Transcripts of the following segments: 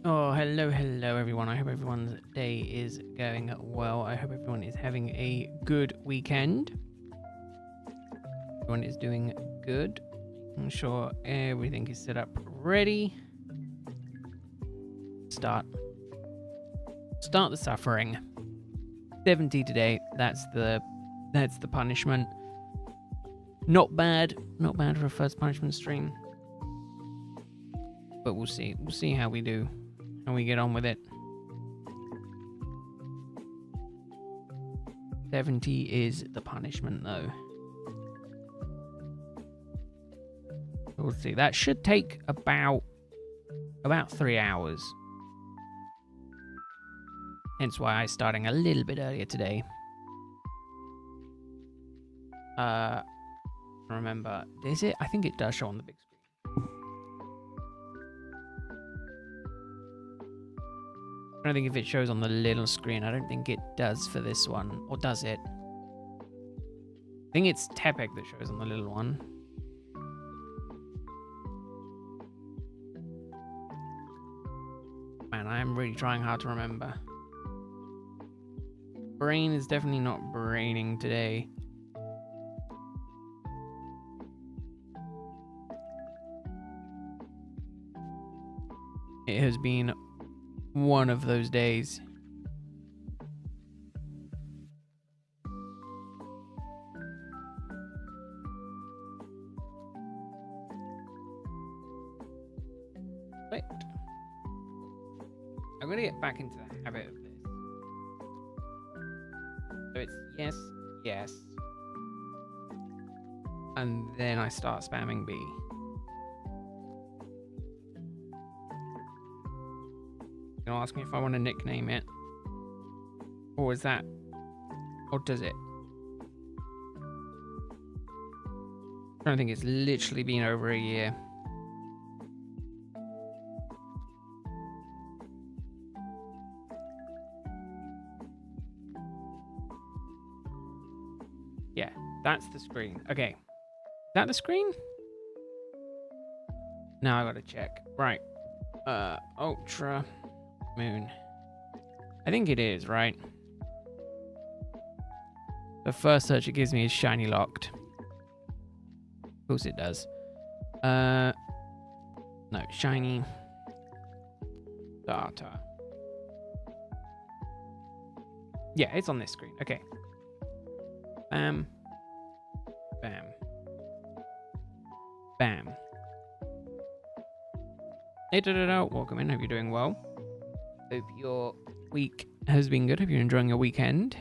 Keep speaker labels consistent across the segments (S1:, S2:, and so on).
S1: Oh, hello everyone. I hope everyone's day is going well. I hope everyone is having a good weekend. Everyone is doing good. I'm sure everything is set up ready. Start the suffering. 70 today. That's the punishment. Not bad for a first punishment stream. But we'll see. We'll see how we do. How we get on with it. 70 is the punishment, though. We'll see. That should take about 3 hours. Hence why I'm starting a little bit earlier today. Remember, is it? I think it does show on the big screen. I don't think if it shows on the little screen. I don't think it does for this one. Or does it? I think it's Tepec that shows on the little one. Man, I am really trying hard to remember. Brain is definitely not braining today. It has been one of those days. Wait. I'm gonna get back into the habit of this. So it's yes, yes. And then I start spamming B. Gonna ask me if I want to nickname it. Or is that... Or does it? I don't think it's literally been over a year. Yeah, that's the screen. Okay. Is that the screen? Now I gotta check. Right. Ultra Moon. I think it is, right? The first search it gives me is shiny locked. Of course it does. No, shiny data. Yeah, it's on this screen. Okay. Bam. Bam. Bam. Hey, welcome in. Hope you're doing well. Hope your week has been good. Hope you're enjoying your weekend.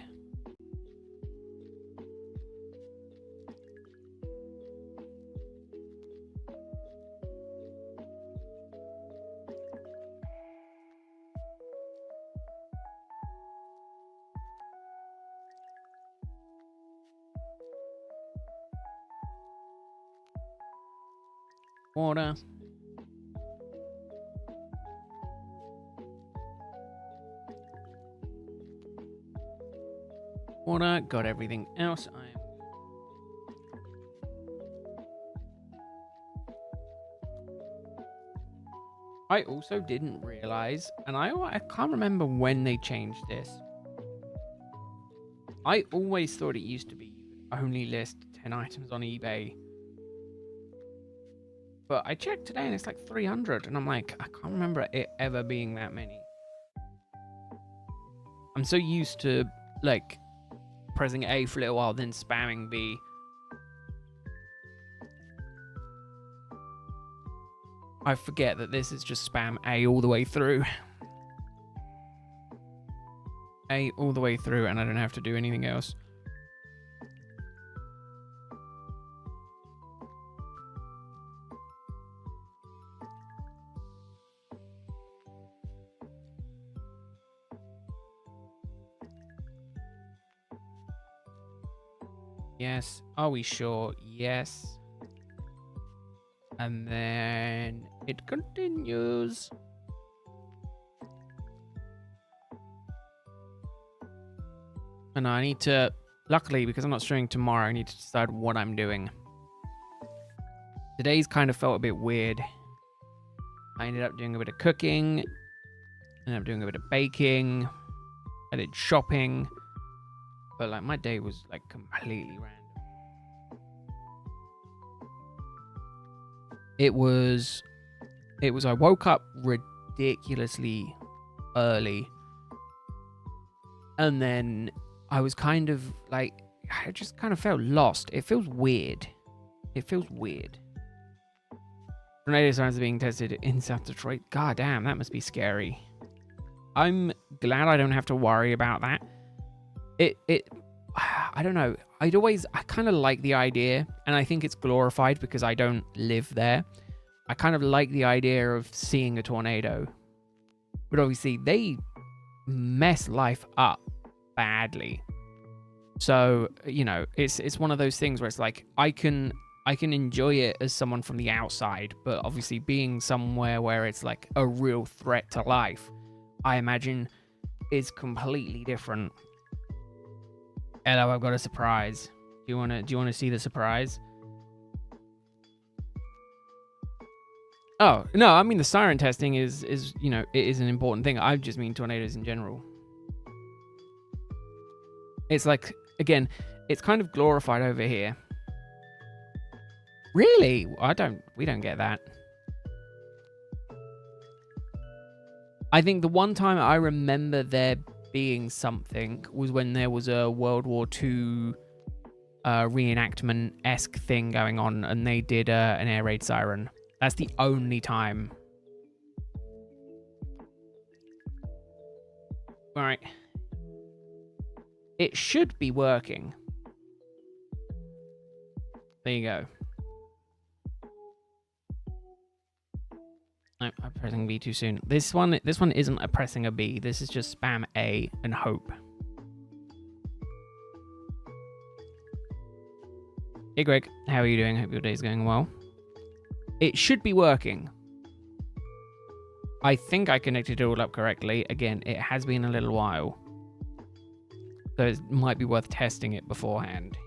S1: Water. Water. Got everything else. I also didn't realize, and I can't remember when they changed this. I always thought it used to be you could only list 10 items on eBay. But I checked today and it's like 300, and I'm like, I can't remember it ever being that many. I'm so used to, like, pressing A for a little while, then spamming B. I forget that this is just spam A all the way through. A all the way through, and I don't have to do anything else. Yes. Are we sure? Yes. And then it continues. And I need to, luckily, because I'm not streaming tomorrow, I need to decide what I'm doing. Today's kind of felt a bit weird. I ended up doing a bit of cooking. Ended up doing a bit of baking. I did shopping. But like my day was like completely random. It was I woke up ridiculously early. And then I was kind of like, I just kind of felt lost. It feels weird. Tornado sirens are being tested in South Detroit. God damn, that must be scary. I'm glad I don't have to worry about that. I don't know. I kind of like the idea, and I think it's glorified because I don't live there. I kind of like the idea of seeing a tornado. But obviously, they mess life up badly. So, you know, it's one of those things where it's like, I can enjoy it as someone from the outside, but obviously being somewhere where it's like a real threat to life, I imagine is completely different. Hello, I've got a surprise. Do you want to see the surprise? Oh, no, I mean the siren testing is you know, it is an important thing. I just mean tornadoes in general. It's like, again, it's kind of glorified over here. Really? We don't get that. I think the one time I remember there being something was when there was a World War II reenactment-esque thing going on, and they did an air raid siren. That's the only time. All right. It should be working. There you go. No, I'm pressing B too soon. This one isn't a pressing a B. This is just spam A and hope. Hey Greg, how are you doing? Hope your day's going well. It should be working. I think I connected it all up correctly. Again, it has been a little while. So it might be worth testing it beforehand.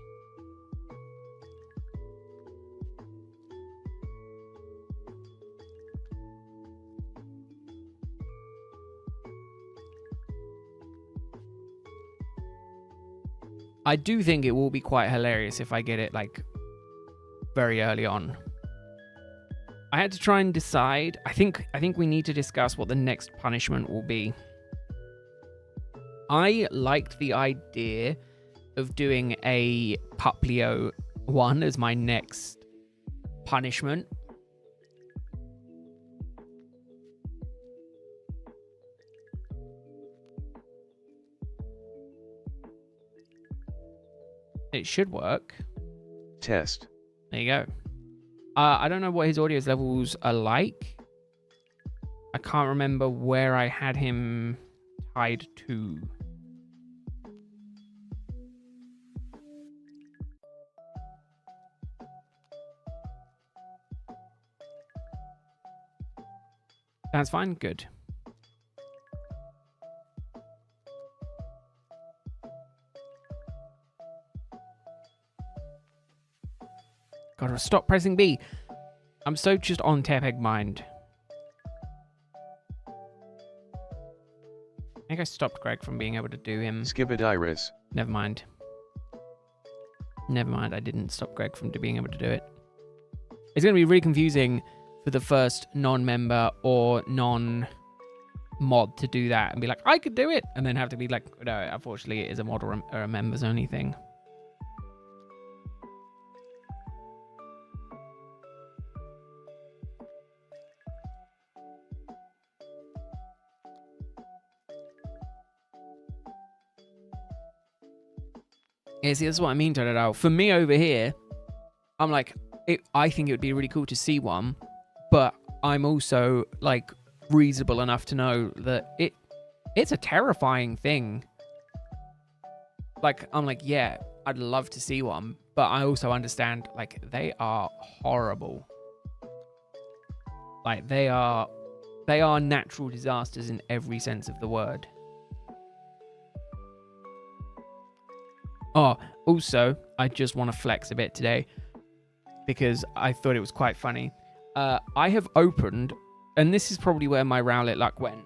S1: I do think it will be quite hilarious if I get it like very early on. I had to try and decide. I think we need to discuss what the next punishment will be. I liked the idea of doing a Puplio one as my next punishment. It should work.
S2: Test.
S1: There you go. I don't know what his audio levels are like. I can't remember where I had him tied to. That's fine. Good. Gotta stop pressing B. I'm so just on Tepeg mind. I think I stopped Greg from being able to do him.
S2: Skibadiris.
S1: Never mind. Never mind. I didn't stop Greg from being able to do it. It's going to be really confusing for the first non-member or non-mod to do that and be like, I could do it. And then have to be like, no, unfortunately, it is a mod or a members only thing. Yeah, see, that's what I mean, Tadadao. For me over here, I'm like, I think it would be really cool to see one, but I'm also like reasonable enough to know that it's a terrifying thing. Like, I'm like, yeah, I'd love to see one, but I also understand like they are horrible. Like they are natural disasters in every sense of the word. Oh, also, I just want to flex a bit today because I thought it was quite funny. I have opened, and this is probably where my Rowlet luck went.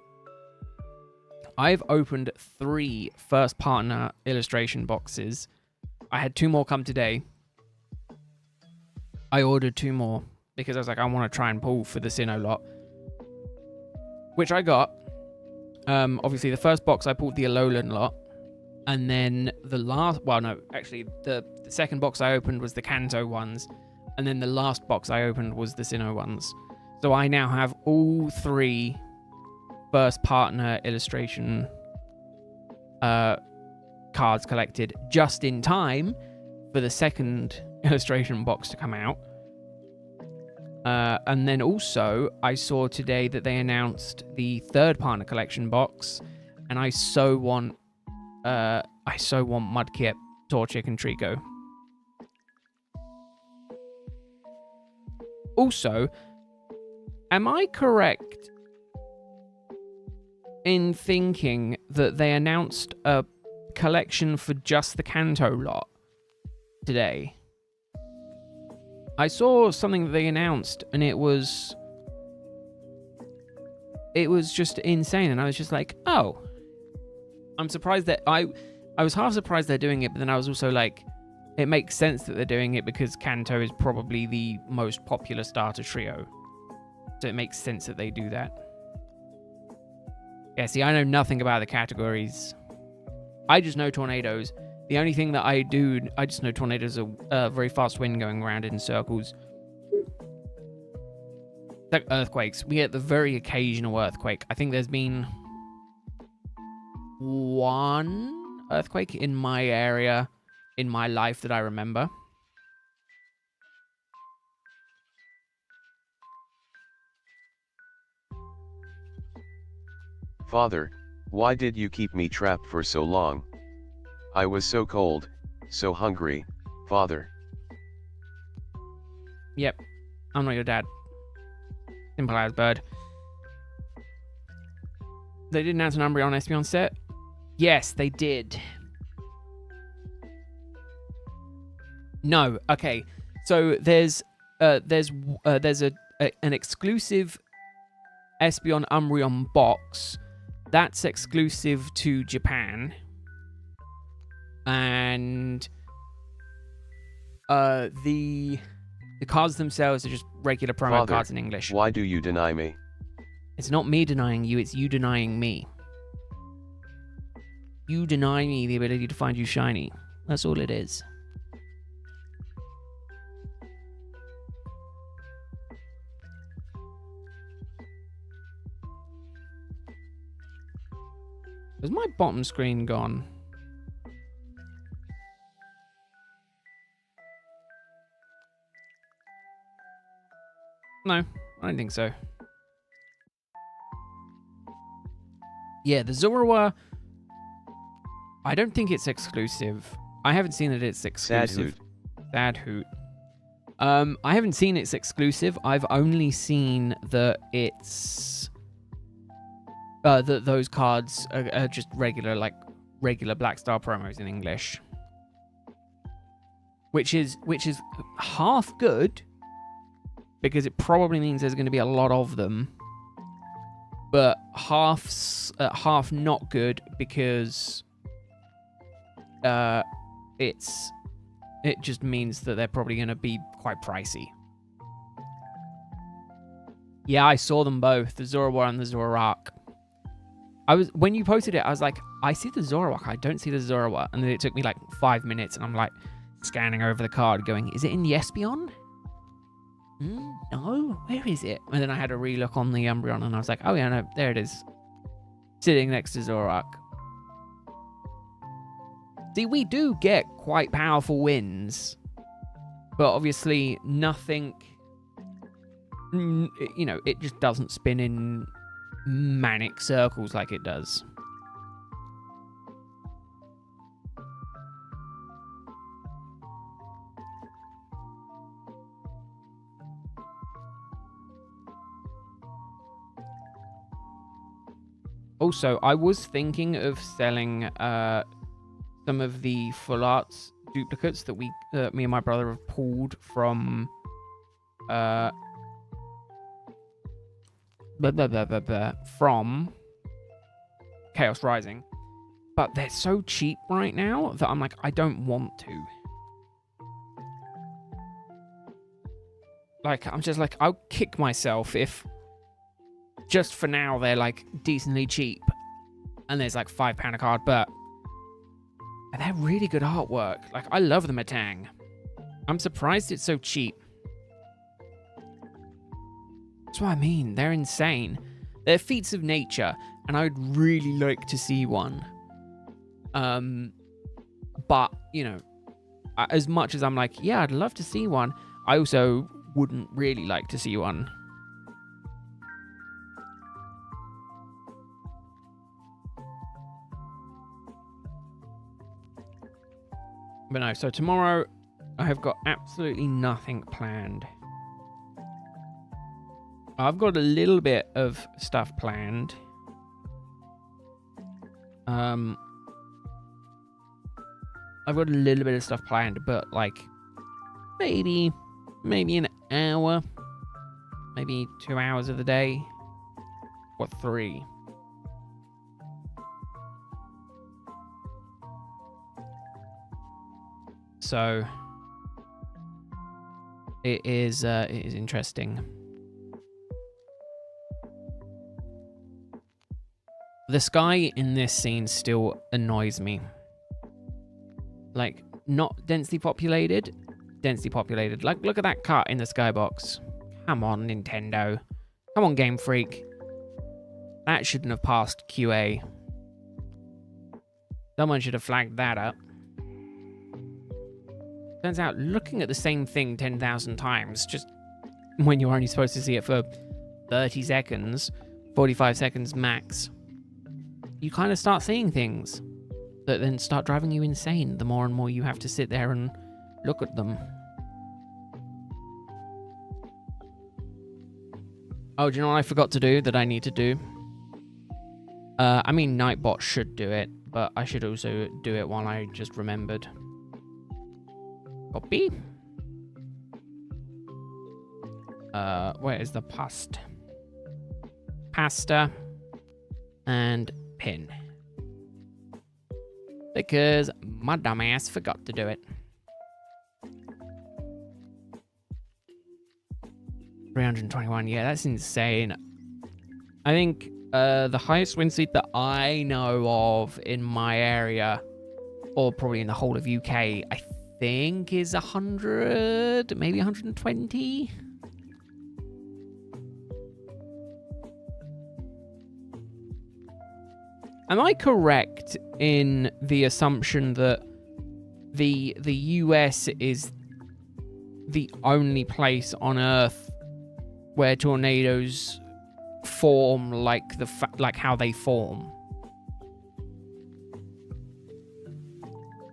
S1: I've opened 3 first partner illustration boxes. I had 2 more come today. I ordered 2 more because I was like, I want to try and pull for the Sinnoh lot, which I got. Obviously, the first box I pulled the Alolan lot, and then the second box I opened was the Kanto ones, and then the last box I opened was the Sinnoh ones. So I now have all 3 first partner illustration cards collected just in time for the second illustration box to come out. And then also I saw today that they announced the third partner collection box, and I so want Mudkip, Torchic, and Trico. Also, am I correct in thinking that they announced a collection for just the Kanto lot today? I saw something that they announced, and it was just insane, and I was just like, oh, I'm surprised that I was half surprised they're doing it, but then I was also like, it makes sense that they're doing it because Kanto is probably the most popular starter trio, so it makes sense that they do that. Yeah, see, I know nothing about the categories. I just know tornadoes. The only thing that I just know tornadoes are a very fast wind going around in circles. Like earthquakes. We get the very occasional earthquake. I think there's been 1 earthquake in my area in my life that I remember.
S2: Father, why did you keep me trapped for so long? I was so cold, so hungry, Father.
S1: Yep, I'm not your dad. Simple as, bird. They did announce an Umbreon Espeon set? Yes, they did. No, okay. So there's an exclusive Espeon Umbreon box that's exclusive to Japan, and the cards themselves are just regular promo
S2: Father,
S1: cards in English.
S2: Why do you deny me?
S1: It's not me denying you, it's you denying me. You deny me the ability to find you shiny. That's all it is. Is my bottom screen gone? No, I don't think so. Yeah, the Zorua, I don't think it's exclusive. I haven't seen that it's exclusive. Sad hoot. I haven't seen it's exclusive. I've only seen that it's that those cards are just regular Black Star promos in English, which is half good because it probably means there's going to be a lot of them, but half not good because it just means that they're probably going to be quite pricey. Yeah, I saw them both, the Zorua and the Zoroark. When you posted it, I was like, I see the Zoroark, I don't see the Zorua. And then it took me like 5 minutes, and I'm like scanning over the card going, is it in the Espeon? No, where is it? And then I had a relook on the Umbreon, and I was like, oh yeah, no, there it is. Sitting next to Zoroark. See, we do get quite powerful wins, but obviously nothing, it just doesn't spin in manic circles like it does. Also, I was thinking of selling some of the Full Arts duplicates that me and my brother have pulled from Chaos Rising. But they're so cheap right now that I'm like, I don't want to. Like, I'm just like, I'll kick myself if just for now they're like decently cheap and there's like £5 a card, but they're really good artwork. Like, I love the Metang. I'm surprised it's so cheap. That's what I mean. They're insane. They're feats of nature, and I would really like to see one. But, you know, as much as I'm like, yeah, I'd love to see one, I also wouldn't really like to see one. But no, so tomorrow I have got absolutely nothing planned. I've got a little bit of stuff planned. I've got a little bit of stuff planned, but like maybe an hour, maybe 2 hours of the day, or 3. So it is interesting. The sky in this scene still annoys me. Like, not densely populated. Like, look at that cut in the skybox. Come on, Nintendo. Come on, Game Freak. That shouldn't have passed QA. Someone should have flagged that up. Turns out, looking at the same thing 10,000 times, just when you're only supposed to see it for 30 seconds, 45 seconds max, you kind of start seeing things that then start driving you insane the more and more you have to sit there and look at them. Oh, do you know what I forgot to do that I need to do? I mean, Nightbot should do it, but I should also do it while I just remembered. Copy. Where is the past? Pasta and pin. Because my dumbass forgot to do it. 321, yeah, that's insane. I think the highest wind speed that I know of in my area, or probably in the whole of UK, I think is 100, maybe 120. Am I correct in the assumption that the US is the only place on Earth where tornadoes form like how they form?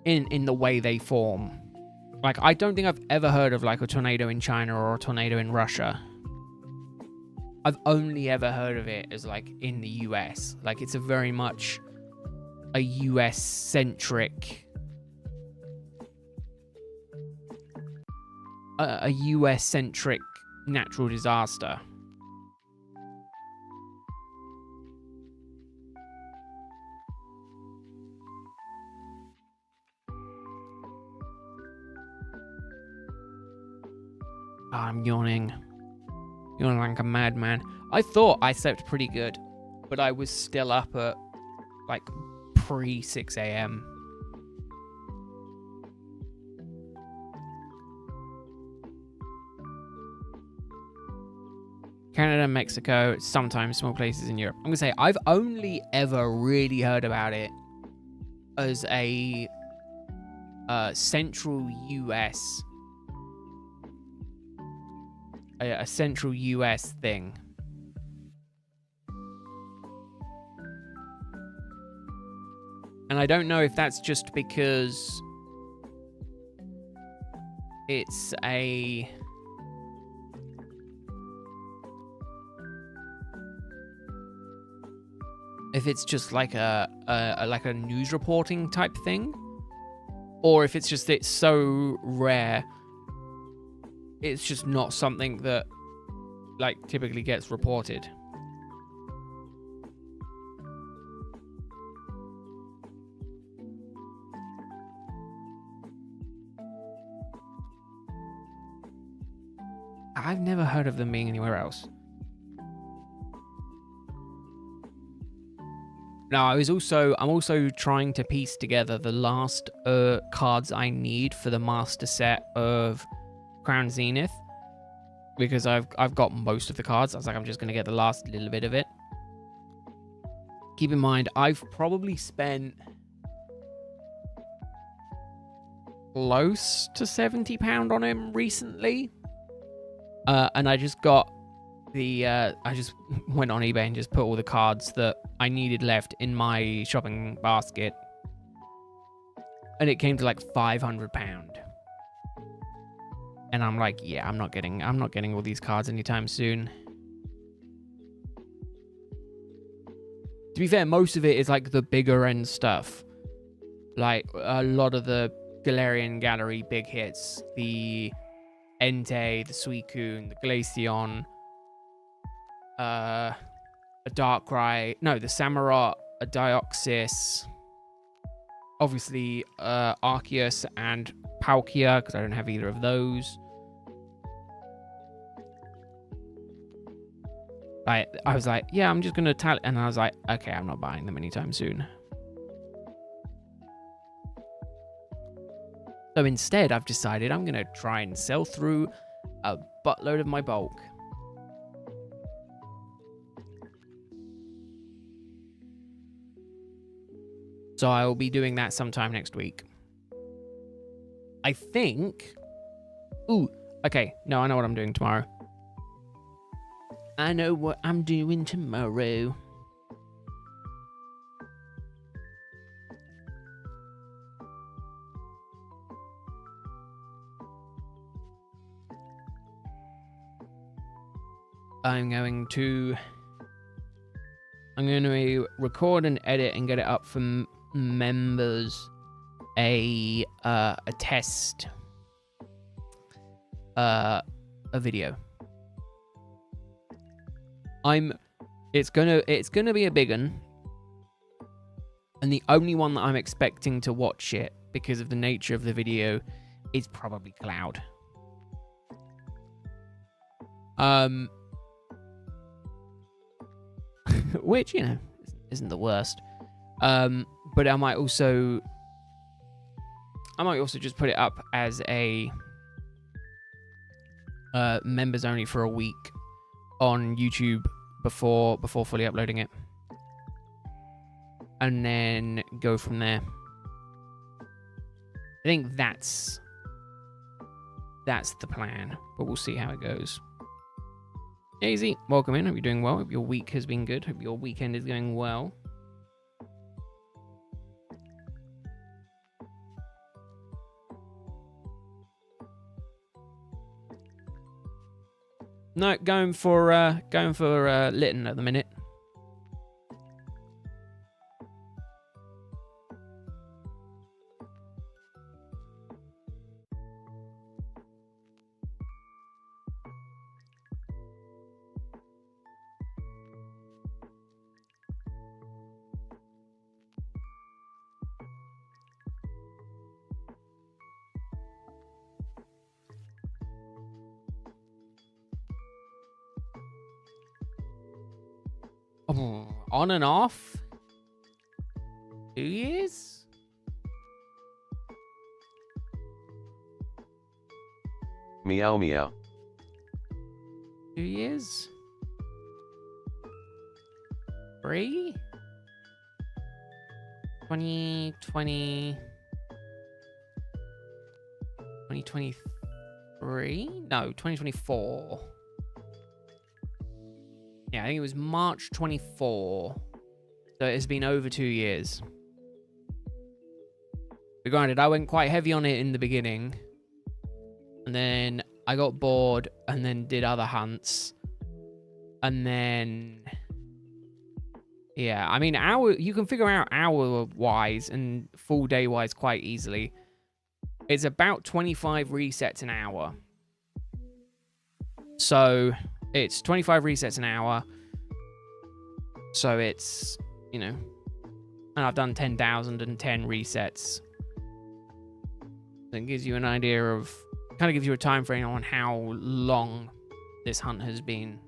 S1: In the way they form. Like, I don't think I've ever heard of like a tornado in China or a tornado in Russia. I've only ever heard of it as like in the US. Like, it's a very much a US centric, a US centric natural disaster. Oh, I'm yawning. Yawning like a madman. I thought I slept pretty good, but I was still up at like pre 6 a.m. Canada, Mexico, sometimes small places in Europe. I'm gonna say I've only ever really heard about it as a central US. A central US thing. And I don't know if that's just because it's a if it's just like a news reporting type thing, or if it's just it's so rare it's just not something that like typically gets reported. I've never heard of them being anywhere else. Now, I'm also trying to piece together the last cards I need for the master set of Crown Zenith, because I've got most of the cards. I was like, I'm just going to get the last little bit of it. Keep in mind, I've probably spent close to £70 on him recently. And I just got I just went on eBay and just put all the cards that I needed left in my shopping basket. And it came to like £500. And I'm like, yeah, I'm not getting all these cards anytime soon. To be fair, most of it is like the bigger end stuff. Like a lot of the Galarian Gallery big hits, the Entei, the Suicune, the Glaceon, a Darkrai, no, the Samurott, a Deoxys, obviously Arceus and Palkia, because I don't have either of those. I was like, yeah, I'm just gonna tally, and I was like, okay, I'm not buying them anytime soon. So instead, I've decided I'm gonna try and sell through a buttload of my bulk. So I will be doing that sometime next week. I think... Ooh, okay. No, I know what I'm doing tomorrow. I know what I'm doing tomorrow. I'm going to record and edit and get it up for members a test a video. It's gonna be a big one, and the only one that I'm expecting to watch it because of the nature of the video is probably Cloud. Which, you know, isn't the worst. But I might also just put it up as a members only for a week on YouTube before fully uploading it, and then go from there. I think that's the plan, but we'll see how it goes. Daisy, welcome in. Hope you're doing well. Hope your week has been good. Hope your weekend is going well. No, going for Litten at the minute. On and off? 2 years?
S2: Meow meow.
S1: 2 years? 3? 2020... 2023? No, 2024. Yeah, I think it was March 24. So it has been over 2 years. But granted, I went quite heavy on it in the beginning. And then I got bored and then did other hunts. And then... yeah, I mean, you can figure out hour-wise and full day-wise quite easily. It's about 25 resets an hour. So... it's 25 resets an hour. So it's, you know, and I've done 10,010 resets. It gives you an idea of, kind of gives you a time frame on how long this hunt has been.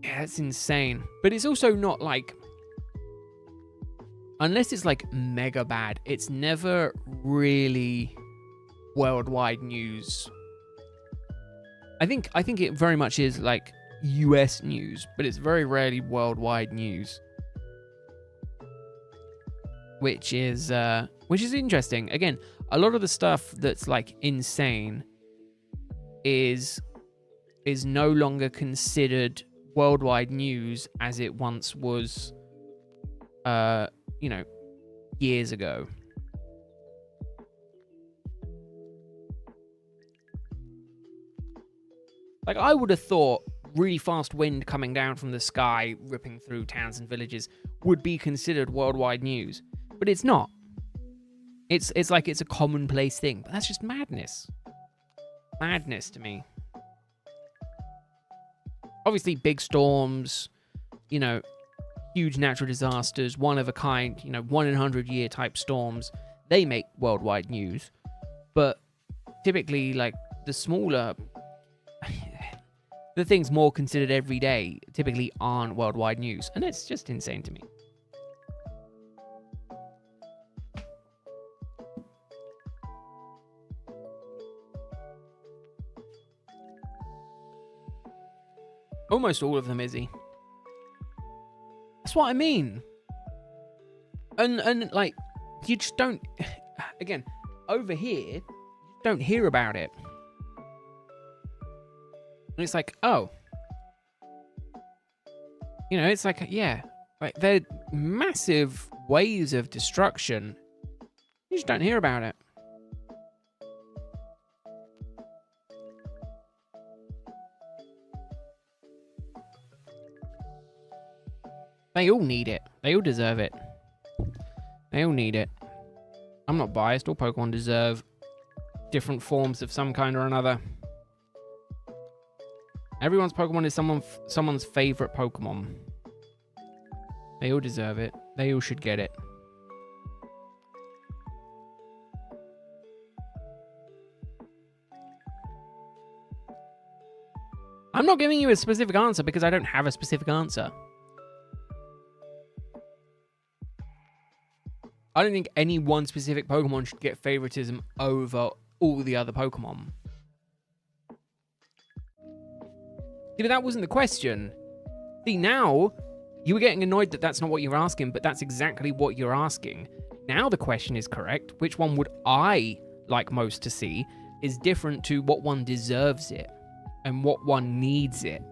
S1: Yeah, it's insane. But it's also not like, unless it's like mega bad, it's never really worldwide news. I think it very much is like US news, but it's very rarely worldwide news. Which is interesting. Again, a lot of the stuff that's like insane is no longer considered worldwide news as it once was, years ago. Like, I would have thought really fast wind coming down from the sky, ripping through towns and villages would be considered worldwide news, but it's not. It's like it's a commonplace thing, but that's just madness. Madness to me. Obviously, big storms, huge natural disasters, one of a kind, 1 in 100 year type storms, they make worldwide news. But typically, like, the smaller, the things more considered every day typically aren't worldwide news. And it's just insane to me. Almost all of them, Izzy. That's what I mean. And like, you just don't, again, over here, you don't hear about it. And it's like, oh. It's like, yeah, like, they're massive waves of destruction. You just don't hear about it. They all need it. They all deserve it. They all need it. I'm not biased. All Pokemon deserve different forms of some kind or another. Everyone's Pokemon is someone's favorite Pokemon. They all deserve it. They all should get it. I'm not giving you a specific answer because I don't have a specific answer. I don't think any one specific Pokemon should get favoritism over all the other Pokemon. See, but that wasn't the question. See, now, you were getting annoyed that that's not what you're asking, but that's exactly what you're asking. Now the question is correct. Which one would I like most to see is different to what one deserves it and what one needs it.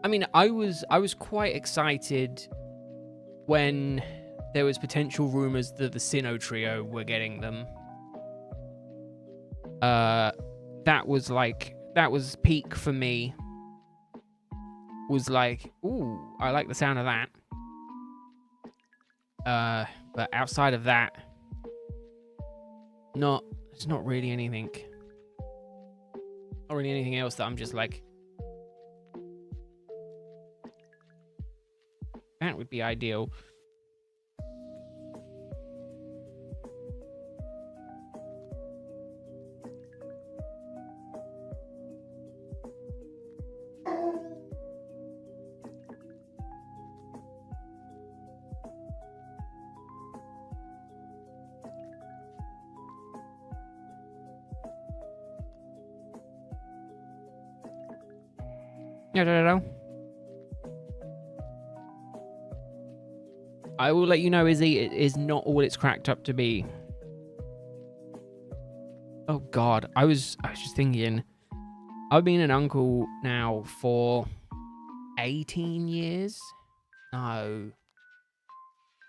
S1: I mean, I was quite excited when there was potential rumors that the Sinnoh trio were getting them. That was peak for me. Was like, ooh, I like the sound of that. But outside of that, there's not really anything. Not really anything else that I'm just like, that would be ideal. No. I will let you know, Izzy, it is not all it's cracked up to be. Oh God, I was just thinking, I've been an uncle now for 18 years. No.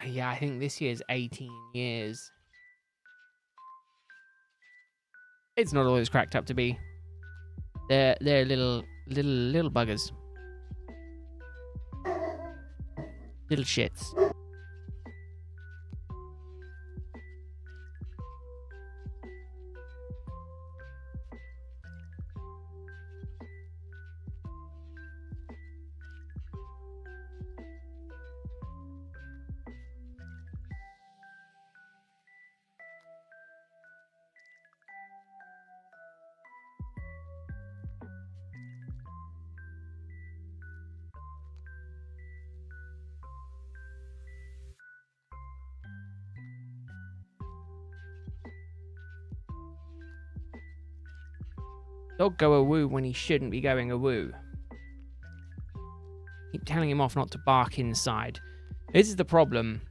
S1: Yeah, I think this year's 18 years. It's not all it's cracked up to be. They're little buggers. Little shits. Dog go a woo when he shouldn't be going a woo. Keep telling him off not to bark inside. This is the problem.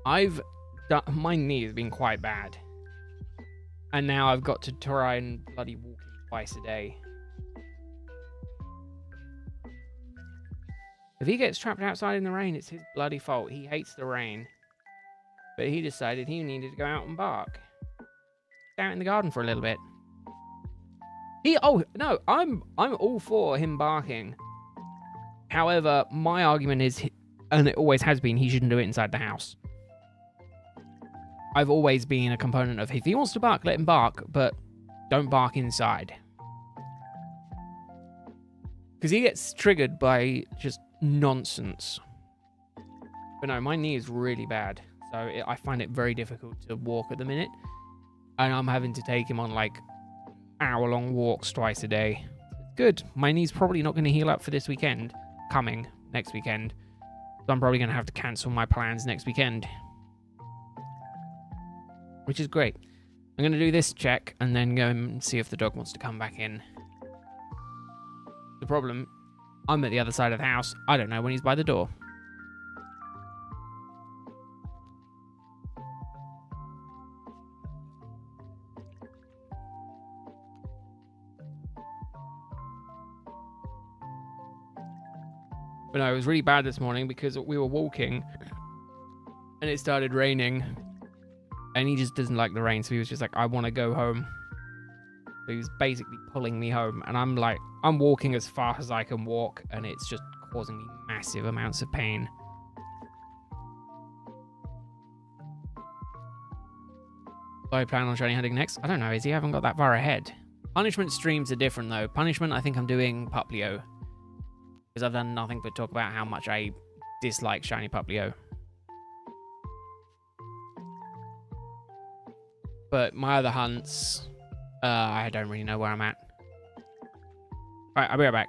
S1: My knee has been quite bad. And now I've got to try and bloody walk him twice a day. If he gets trapped outside in the rain, it's his bloody fault. He hates the rain. But he decided he needed to go out and bark. Get out in the garden for a little bit. I'm all for him barking. However, my argument is, and it always has been, he shouldn't do it inside the house. I've always been a component of, if he wants to bark, let him bark, but don't bark inside. Because he gets triggered by just nonsense. But no, my knee is really bad. So I find it very difficult to walk at the minute. And I'm having to take him on like hour-long walks twice a day. Good. My knee's probably not going to heal up for this weekend. Coming next weekend. So I'm probably going to have to cancel my plans next weekend. Which is great. I'm going to do this check and then go and see if the dog wants to come back in. The problem, I'm at the other side of the house. I don't know when he's by the door. But no, it was really bad this morning because we were walking and it started raining. And he just doesn't like the rain, so he was just like, I want to go home. So he was basically pulling me home. And I'm like, I'm walking as fast as I can walk, and it's just causing me massive amounts of pain. Do I plan on showing hunting next? I don't know, Izzy, I haven't got that far ahead. Punishment streams are different, though. Punishment, I think I'm doing Puplio. Because I've done nothing but talk about how much I dislike Shiny Puplio. But my other hunts, I don't really know where I'm at. Alright, I'll be right back.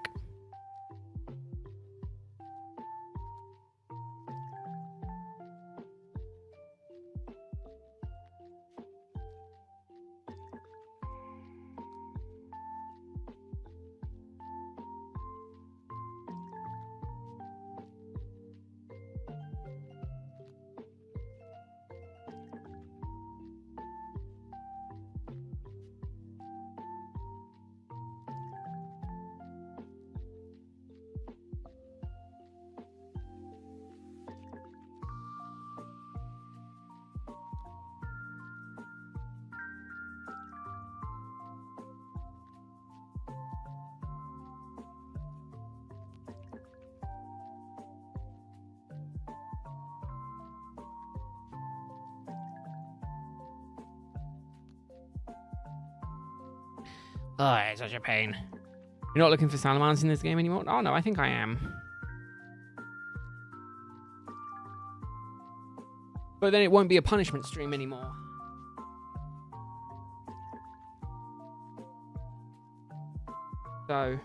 S1: Oh, it's such a pain. You're not looking for salamanders in this game anymore? Oh, no, I think I am. But then it won't be a punishment stream anymore. So...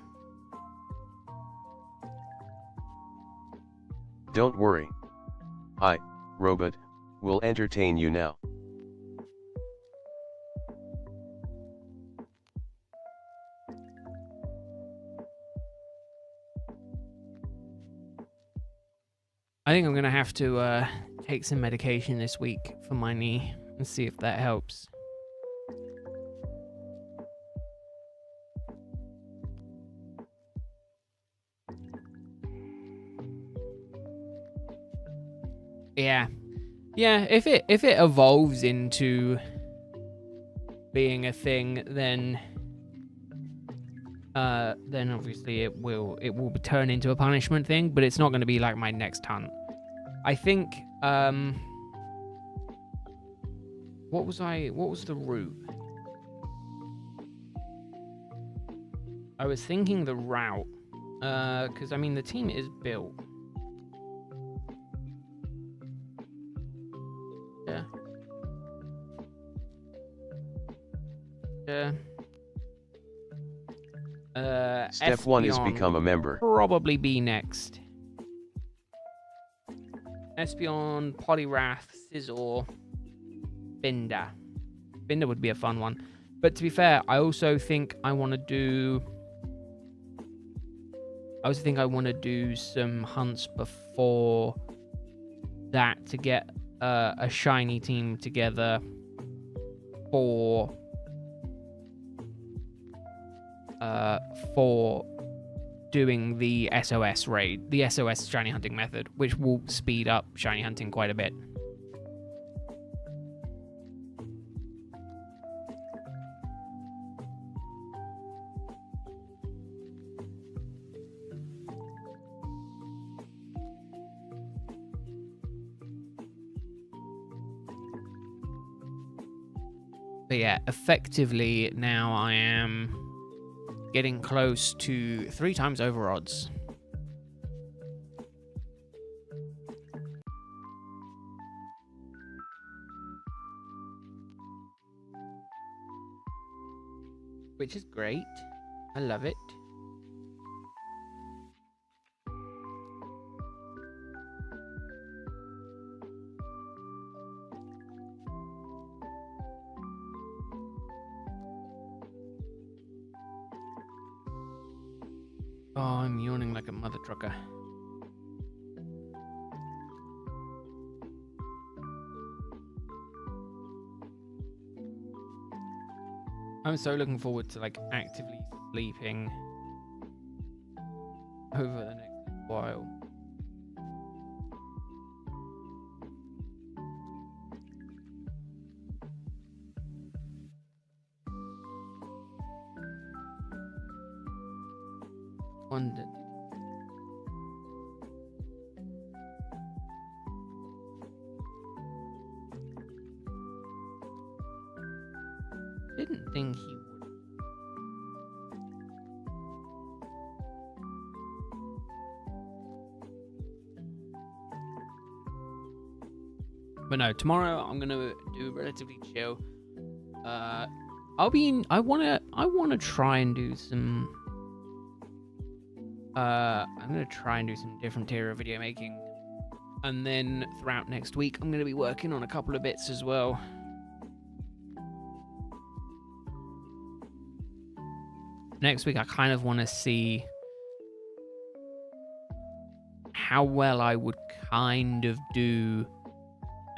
S2: Don't worry. I, Robot, will entertain you now.
S1: I think I'm going to have to take some medication this week for my knee and see if that helps. Yeah. Yeah, if it evolves into being a thing, then obviously it will turn into a punishment thing, but it's not going to be like my next hunt. I think what was the route? I was thinking the route, because I mean the team is built. Yeah.
S2: Step 1 is become a member.
S1: Probably be next. Espeon, Poliwrath, Scizor, Binder. Binder would be a fun one. But to be fair, I also think I want to do some hunts before that to get a shiny team together for doing the SOS raid, the SOS shiny hunting method, which will speed up shiny hunting quite a bit. But yeah, effectively now I am getting close to 3 times over odds. Which is great. I love it. Oh, I'm yawning like a mother trucker. I'm so looking forward to like actively sleeping over the next while. Wondered. Didn't think he would. But no, tomorrow I'm gonna do relatively chill. I wanna try and do some. I'm gonna try and do some different tier of video making, and then throughout next week I'm gonna be working on a couple of bits as well. Next week I kind of want to see how well I would kind of do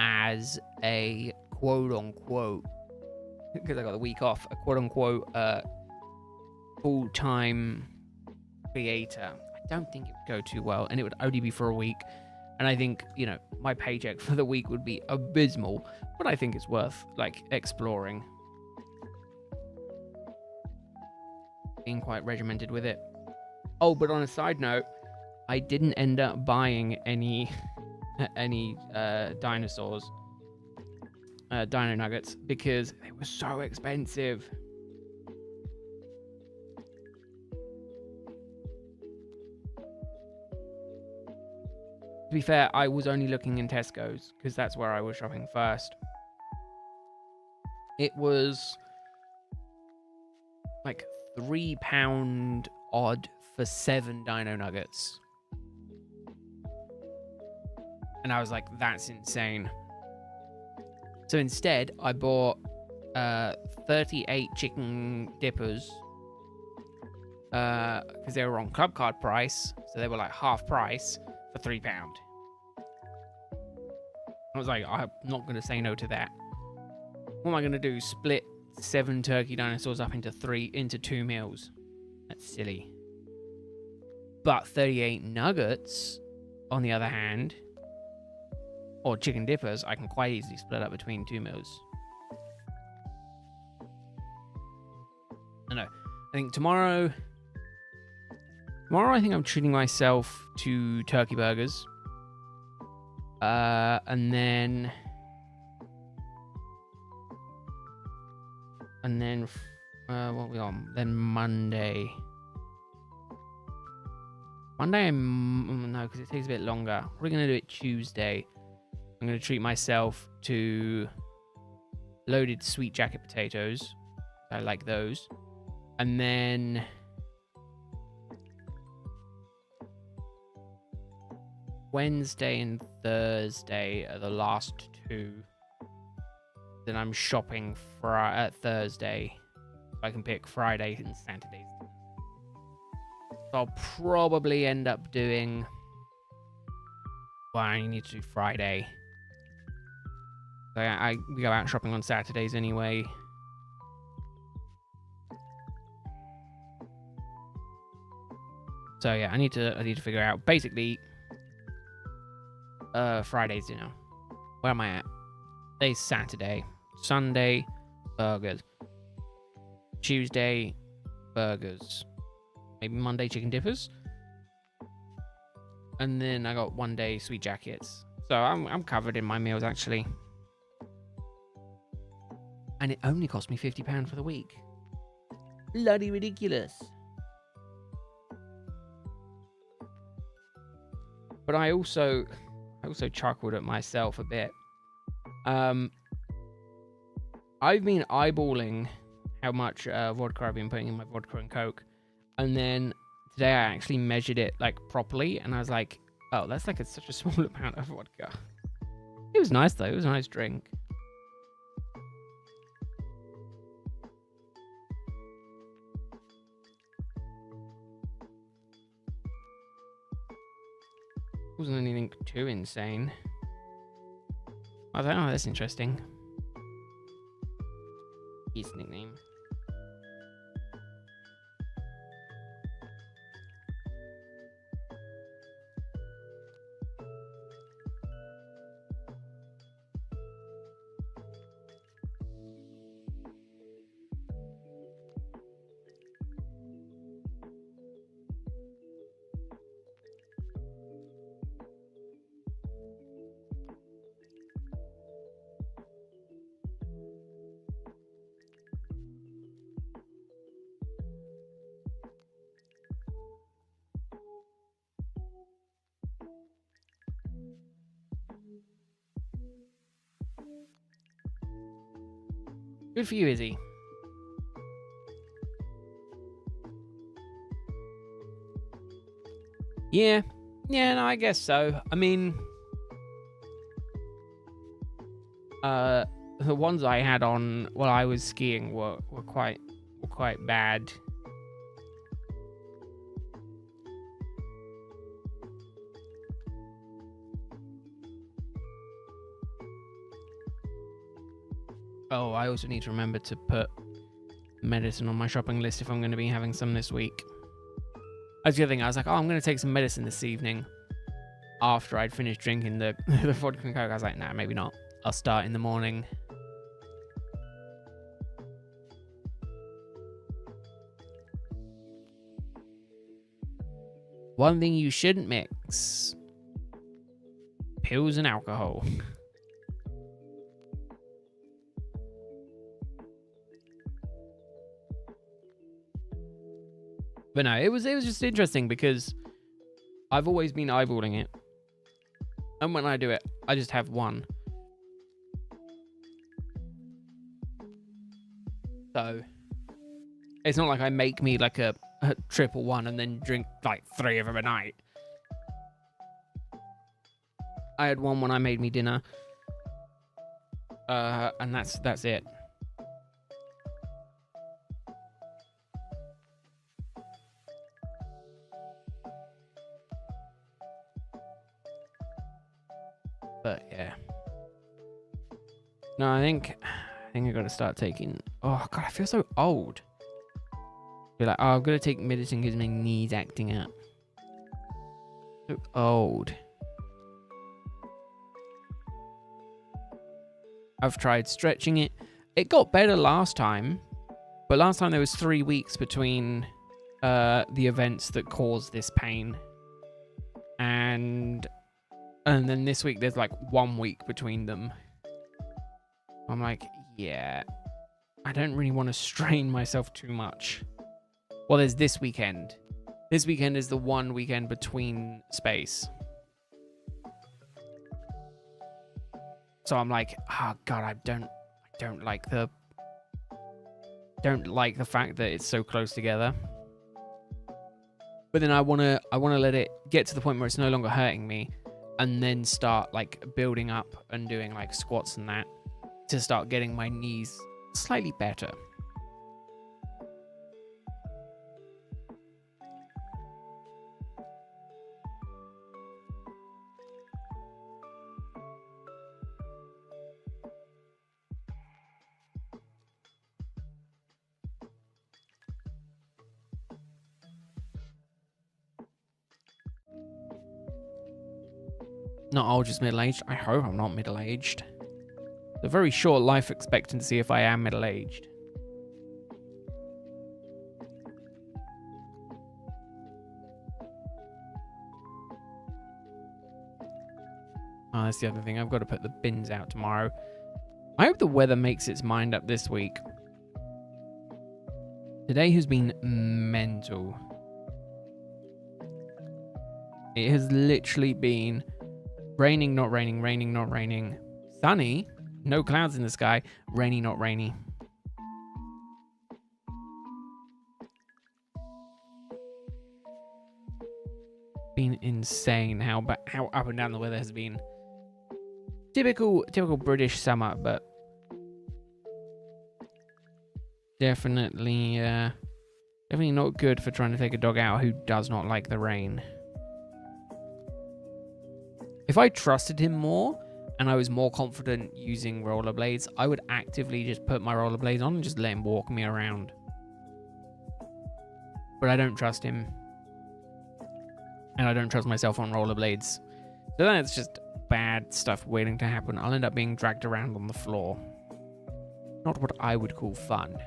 S1: as a quote-unquote, because I got the week off, a quote-unquote full-time creator. I don't think it would go too well, and it would only be for a week. And I think, you know, my paycheck for the week would be abysmal, but I think it's worth, like, exploring. Being quite regimented with it. Oh, but on a side note, I didn't end up buying any dinosaurs, dino nuggets, because they were so expensive. To be fair, I was only looking in Tesco's because that's where I was shopping first. It was like £3 odd for 7 dino nuggets. And I was like, that's insane. So instead, I bought 38 chicken dippers because they were on club card price. So they were like half price for £3. I was like, I'm not going to say no to that. What am I going to do? Split 7 turkey dinosaurs up into 2 meals? That's silly. But 38 nuggets, on the other hand, or chicken dippers, I can quite easily split up between 2 meals. I know. I think tomorrow I think I'm treating myself to turkey burgers. And then what are we on? Then Monday. No, because it takes a bit longer. We're gonna do it Tuesday. I'm gonna treat myself to loaded sweet jacket potatoes. I like those. And then Wednesday and Thursday are the last 2. Then I'm shopping for Thursday I can pick Friday and Saturdays. So I'll probably end up doing... Well, I need to do Friday. So we go out shopping on Saturdays anyway. So yeah, I need to figure out basically Friday's dinner. Where am I at? Today's Saturday. Sunday, burgers. Tuesday, burgers. Maybe Monday, chicken dippers. And then I got one day sweet jackets. So I'm covered in my meals actually. And it only cost me £50 for the week. Bloody ridiculous. But I also chuckled at myself a bit. I've been eyeballing how much vodka I've been putting in my vodka and Coke. And then today I actually measured it like properly. And I was like, oh, that's like such a small amount of vodka. It was nice though. It was a nice drink. Wasn't anything too insane. I don't know, that's interesting. His nickname. Good for you, Izzy. Yeah, no, I guess so. I mean, the ones I had on while I was skiing were quite bad. Oh, I also need to remember to put medicine on my shopping list if I'm going to be having some this week. That's the other thing. I was like, oh, I'm going to take some medicine this evening after I'd finished drinking the vodka and Coke. I was like, nah, maybe not. I'll start in the morning. One thing you shouldn't mix: pills and alcohol. But no, it was just interesting because I've always been eyeballing it. And when I do it, I just have one. So it's not like I make me like a triple one and then drink like 3 of them a night. I had one when I made me dinner. And that's it. But yeah. No, I think I gotta start taking... Oh god, I feel so old. I feel like, oh, I'm gonna take medicine because my knee's acting up. So old. I've tried stretching it. It got better last time. But last time there was 3 weeks between the events that caused this pain. And then this week there's like 1 week between them. I'm like, yeah, I don't really want to strain myself too much. Well, there's this weekend. This weekend is the 1 weekend between space. So I'm like, oh god, I don't like the fact that it's so close together. But then I wanna let it get to the point where it's no longer hurting me, and then start like building up and doing like squats and that to start getting my knees slightly better. Not old, just middle-aged. I hope I'm not middle-aged. A very short life expectancy if I am middle-aged. Oh, that's the other thing. I've got to put the bins out tomorrow. I hope the weather makes its mind up this week. Today has been mental. It has literally been raining, not raining, raining, not raining. Sunny, no clouds in the sky. Rainy, not rainy. Been insane how up and down the weather has been. Typical British summer, but definitely not good for trying to take a dog out who does not like the rain. If I trusted him more and I was more confident using rollerblades, I would actively just put my rollerblades on and just let him walk me around. But I don't trust him. And I don't trust myself on rollerblades. So that's just bad stuff waiting to happen. I'll end up being dragged around on the floor. Not what I would call fun.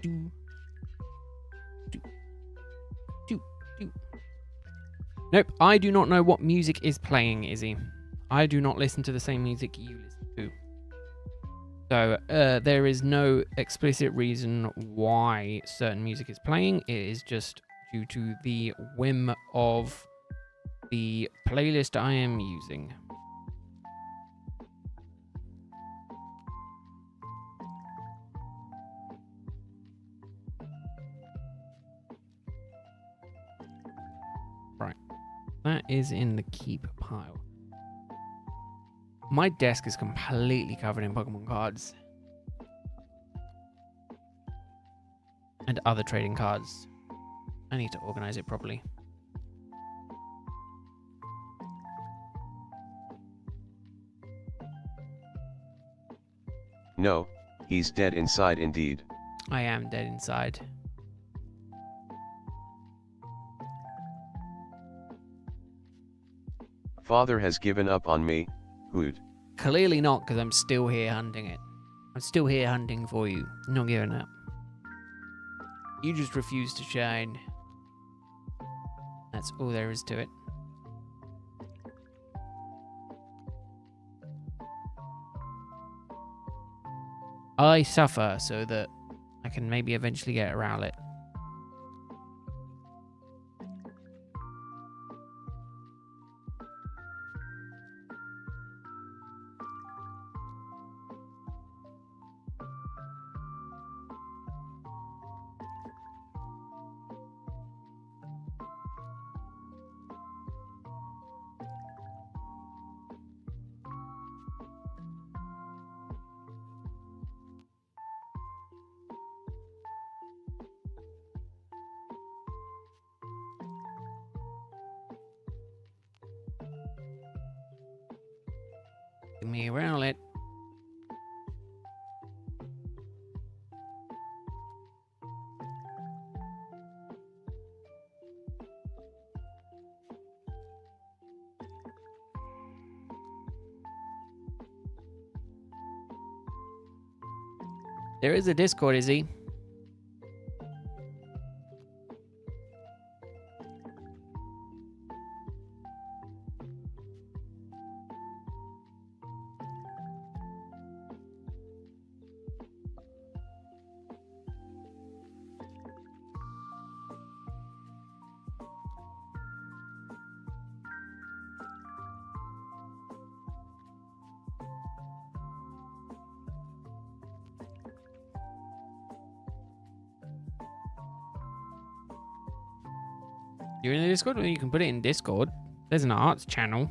S1: Do. Nope, I do not know what music is playing, Izzy. I do not listen to the same music you listen to. So there is no explicit reason why certain music is playing. It is just due to the whim of the playlist I am using. Right. That is in the keep pile. My desk is completely covered in Pokemon cards. And other trading cards. I need to organize it properly.
S2: No, he's dead inside indeed.
S1: I am dead inside.
S2: Father has given up on me, Hoot.
S1: Clearly not, because I'm still here hunting it. I'm still here hunting for you. Not giving up. You just refuse to shine. That's all there is to it. I suffer so that I can maybe eventually get a Rowlet. Give me a Rowlet. There is a Discord, is he? You're in the Discord? Well, you can put it in Discord. There's an arts channel.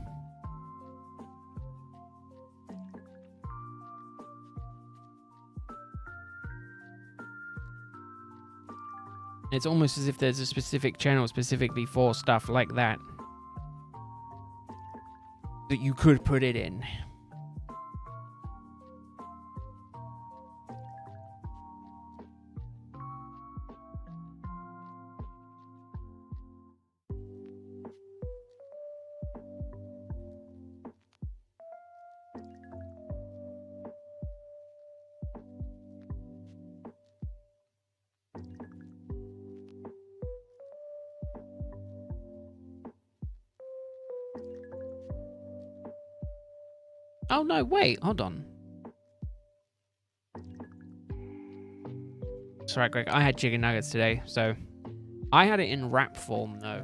S1: It's almost as if there's a specific channel specifically for stuff like that that you could put it in. Oh no, wait, hold on. Sorry, Greg, I had chicken nuggets today, so I had it in wrap form though.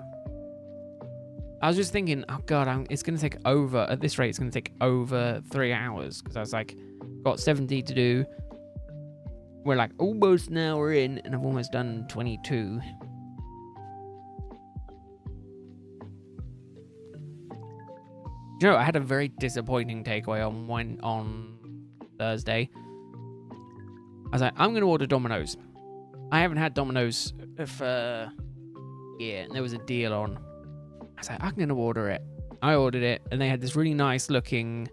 S1: I was just thinking, oh god, it's gonna take over, at this rate, it's gonna take over 3 hours, because I was like, got 70 to do. We're like almost an hour in, and I've almost done 22. You know, I had a very disappointing takeaway on Thursday. I was like, I'm going to order Domino's. I haven't had Domino's for a year, and there was a deal on. I was like, I'm going to order it. I ordered it, and they had this really nice looking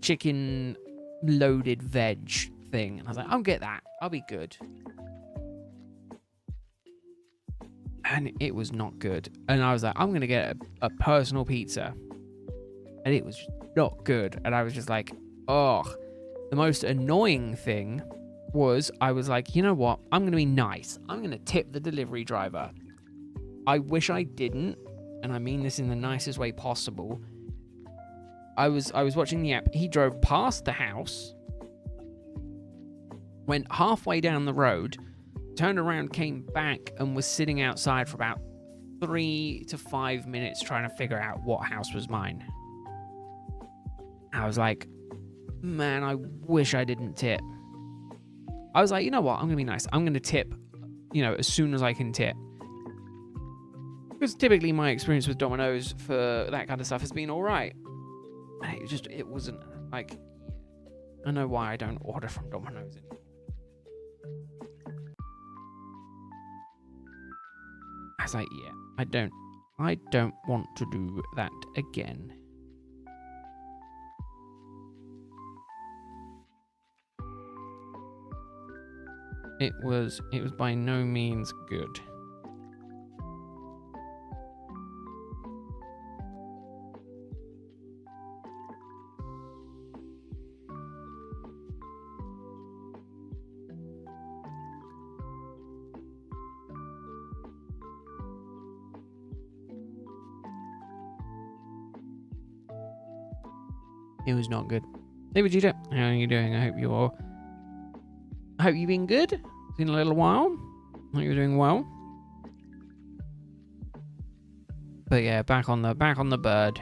S1: chicken loaded veg thing. And I was like, I'll get that. I'll be good. And it was not good. And I was like, I'm going to get a personal pizza. And it was not good. And I was just like, oh. The most annoying thing was I was like, you know what? I'm going to be nice. I'm going to tip the delivery driver. I wish I didn't. And I mean this in the nicest way possible. I was watching the app. He drove past the house. Went halfway down the road. Turned around, came back, and was sitting outside for about 3 to 5 minutes trying to figure out what house was mine. I was like, man, I wish I didn't tip. I was like, you know what? I'm going to be nice. I'm going to tip, as soon as I can tip. Because typically my experience with Domino's for that kind of stuff has been all right. And it wasn't like, I know why I don't order from Domino's anymore. I was like, yeah, I don't want to do that again. It was by no means good. It was not good. Hey Vegeta, how are you doing? I hope you've been good. It's been a little while. I hope you're doing well. But yeah, back on the bird.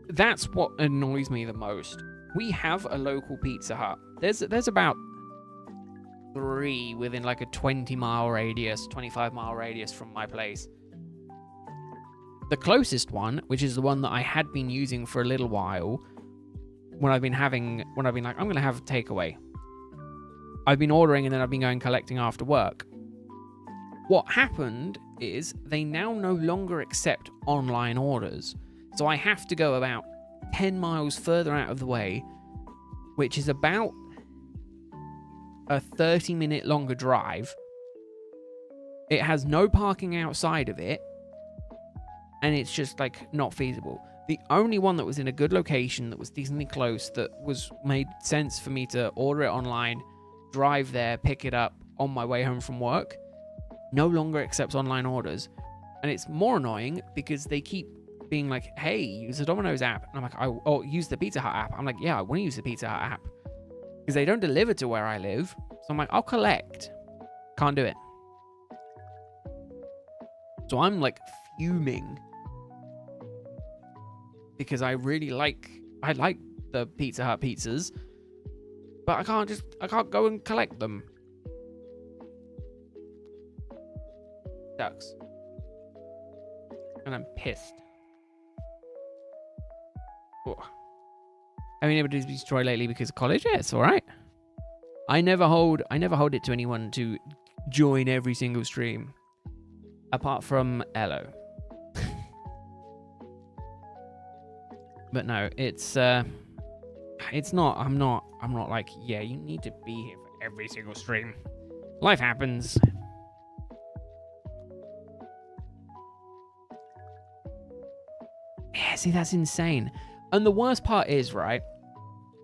S1: That's what annoys me the most. We have a local Pizza Hut. There's about 3 within like a 20-mile radius, 25-mile radius from my place. The closest one, which is the one that I had been using for a little while, when I've been like, I'm gonna have a takeaway. I've been ordering and then I've been going collecting after work. What happened is they now no longer accept online orders. So I have to go about 10 miles further out of the way, which is about a 30-minute longer drive It has no parking outside of it, and it's just like not feasible. The only one that was in a good location, that was decently close, that was made sense for me to order it online, drive there, pick it up on my way home from work, no longer accepts online orders. And it's more annoying because they keep being like, hey, use the Domino's app. And I'm like, oh, use the Pizza Hut app. I'm like, yeah, I want to use the Pizza Hut app. Because they don't deliver to where I live. So I'm like, I'll collect. Can't do it. So I'm like fuming. Because I like the Pizza Hut pizzas. But I can't go and collect them. Sucks. And I'm pissed. Oh. Have you never been destroyed lately because of college? Yeah, it's alright. I never hold it to anyone to join every single stream. Apart from Elo. But no, it's not, I'm not like, yeah, you need to be here for every single stream. Life happens. Yeah, see, that's insane. And the worst part is, right,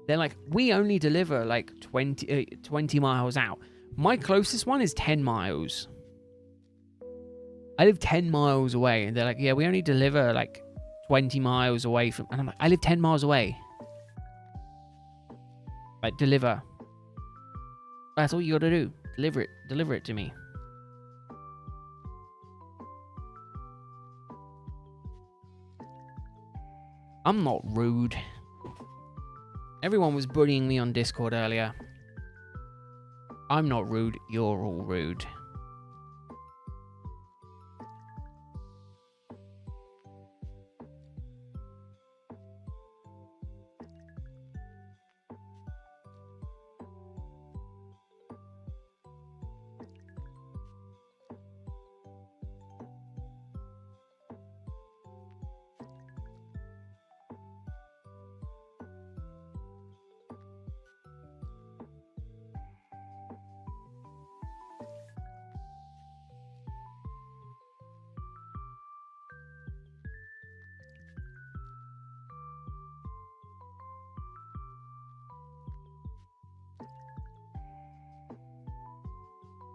S1: they're like, we only deliver like 20 miles out. My closest one is 10 miles. I live 10 miles away, and they're like, yeah, we only deliver like 20 miles away from... And I'm like, I live 10 miles away. Like, deliver. That's all you gotta do. Deliver it to me. I'm not rude. Everyone was bullying me on Discord earlier. I'm not rude, you're all rude.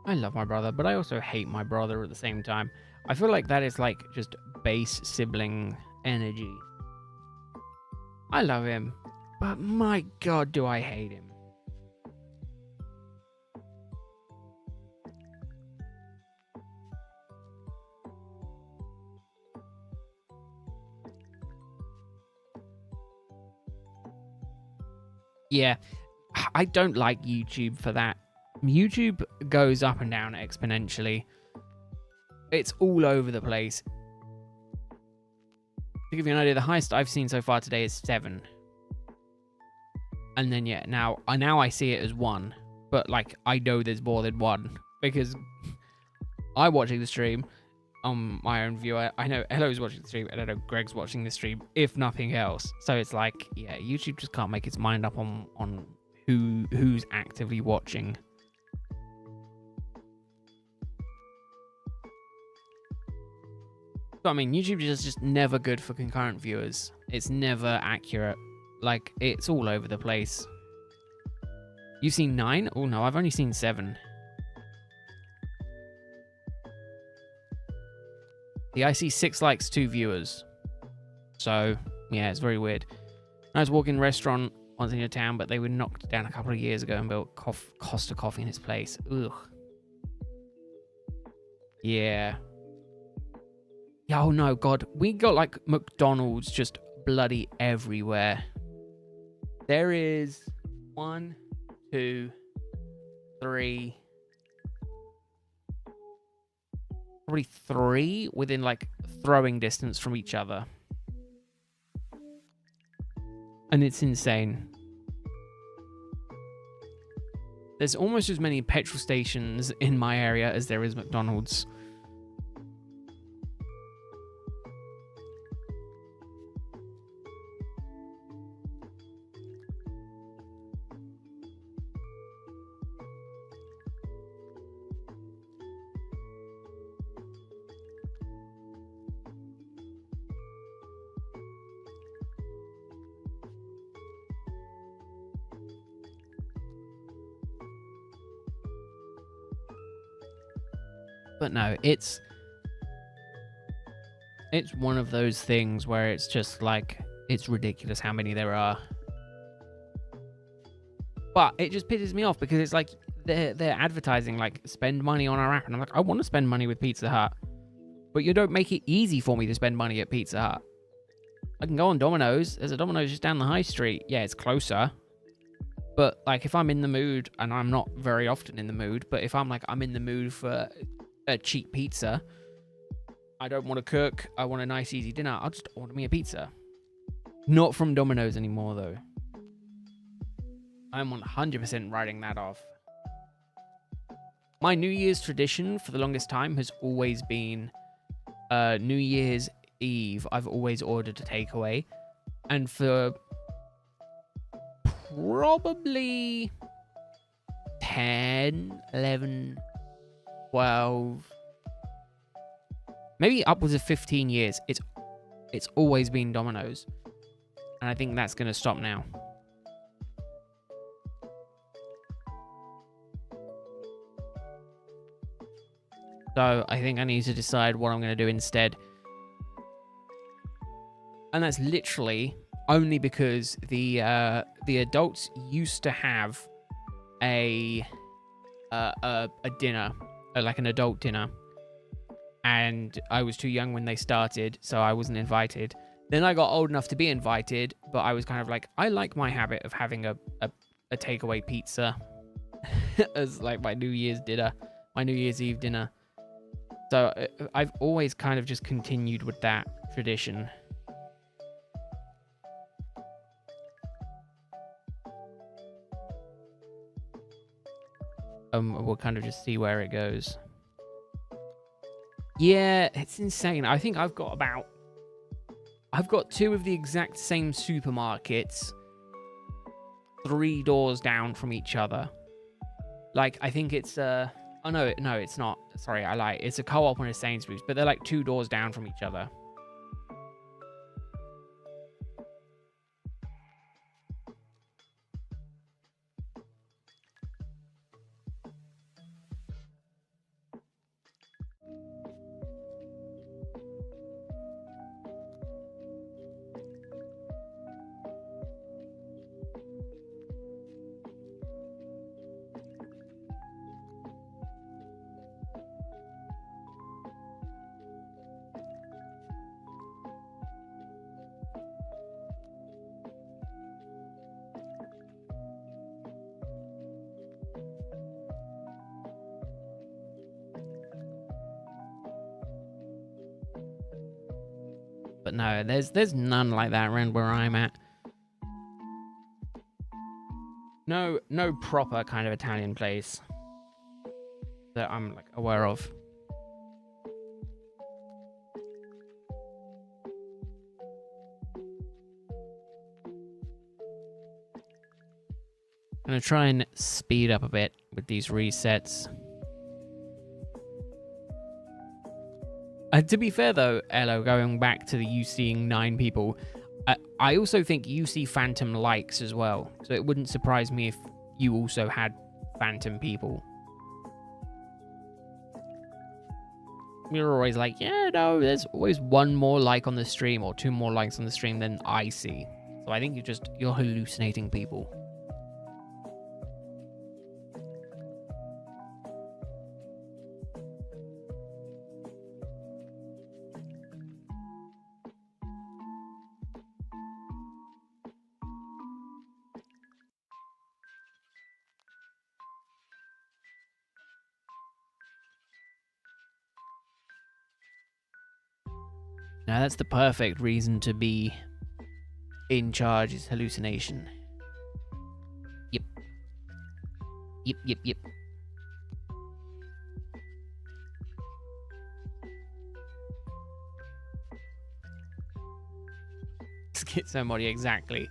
S1: I love my brother, but I also hate my brother at the same time. I feel like that is like just base sibling energy. I love him, but my god, do I hate him. Yeah, I don't like YouTube for that. YouTube goes up and down exponentially. It's all over the place. To give you an idea, the highest I've seen so far today is 7. And then, yeah, now I see it as 1. But, like, I know there's more than 1. Because I'm watching the stream on my own viewer. I know Elo's watching the stream, and I know Greg's watching the stream, if nothing else. So it's like, yeah, YouTube just can't make its mind up on who's actively watching. But I mean, YouTube is just never good for concurrent viewers. It's never accurate. Like, it's all over the place. You've seen 9? Oh no, I've only seen 7. Yeah, I see 6 likes, 2 viewers. So, yeah, it's very weird. I was walking a restaurant once in a town, but they were knocked down a couple of years ago and built Costa Coffee in its place. Ugh. Yeah. Oh no, God. We got like McDonald's just bloody everywhere. There is 1, 2, 3. Probably 3 within like throwing distance from each other. And it's insane. There's almost as many petrol stations in my area as there is McDonald's. But no, it's one of those things where it's just like, it's ridiculous how many there are. But it just pisses me off because it's like they're advertising like spend money on our app, and I'm like, I want to spend money with Pizza Hut, but you don't make it easy for me to spend money at Pizza Hut. I can go on Domino's. There's a Domino's just down the high street. Yeah, it's closer. But like if I'm in the mood, and I'm not very often in the mood, but if I'm in the mood for a cheap pizza, I don't want to cook, I want a nice easy dinner, I'll just order me a pizza. Not from Domino's anymore though. I'm 100% writing that off. My New Year's tradition for the longest time has always been New Year's Eve. I've always ordered a takeaway. And for probably 10, 11, 12, maybe upwards of 15 years, it's always been Domino's. And I think that's going to stop now. So I think I need to decide what I'm going to do instead. And that's literally only because the adults used to have a dinner, like an adult dinner, and I was too young when they started, so I wasn't invited. Then I got old enough to be invited, but I was kind of like, I like my habit of having a takeaway pizza as like my New Year's dinner, my New Year's Eve dinner. So I've always kind of just continued with that tradition. We'll kind of just see where it goes. Yeah, it's insane. I think I've got two of the exact same supermarkets 3 doors down from each other. Like, I think it's oh no, it's not. Sorry, I lied. It's a Co-op and a Sainsbury's, but they're like 2 doors down from each other. But no, there's none like that around where I'm at. No proper kind of Italian place that I'm like aware of. I'm gonna try and speed up a bit with these resets. To be fair though, Elo, going back to you seeing 9 people, I also think you see Phantom likes as well. So it wouldn't surprise me if you also had Phantom people. You're always like, yeah, no, there's always 1 more like on the stream or 2 more likes on the stream than I see. So I think you're hallucinating people. Now that's the perfect reason to be in charge, is hallucination. Yep. Schizo exactly.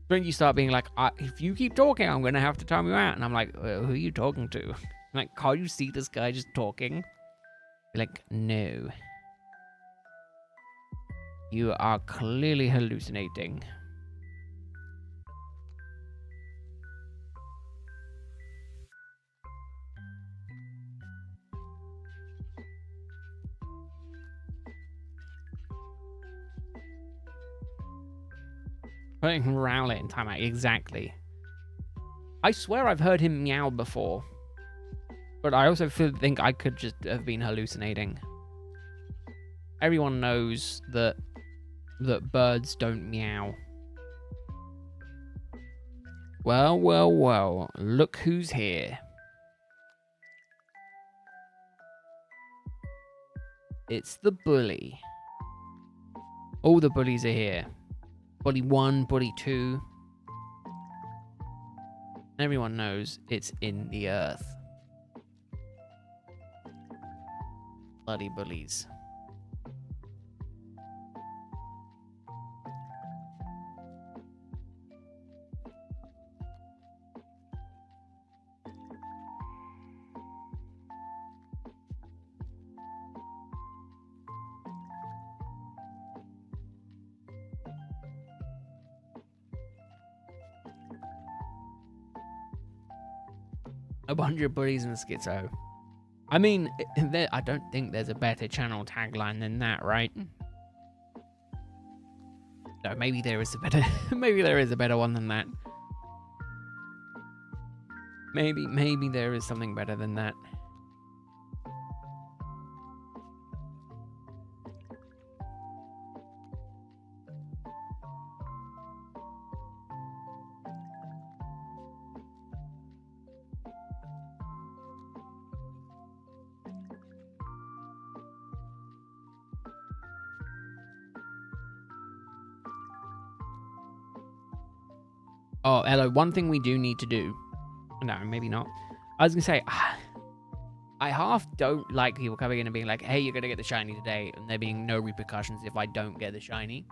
S1: When you start being like, if you keep talking, I'm going to have to time you out. And I'm like, who are you talking to? I'm like, can't you see this guy just talking? You're like, no. You are clearly hallucinating. Putting Rowlet in timeout, exactly. I swear I've heard him meow before. But I also think I could just have been hallucinating. Everyone knows that birds don't meow. Well, well, well. Look who's here. It's the bully. All the bullies are here. Bully 1, Bully 2. Everyone knows it's in the earth. Bloody bullies. A bunch of bullies and schizo. I mean, I don't think there's a better channel tagline than that, right? No, maybe there is a better. Maybe there is a better one than that. Maybe there is something better than that. Oh, Elo, one thing we do need to do. No, maybe not. I was going to say, I half don't like people coming in and being like, hey, you're going to get the shiny today, and there being no repercussions if I don't get the shiny.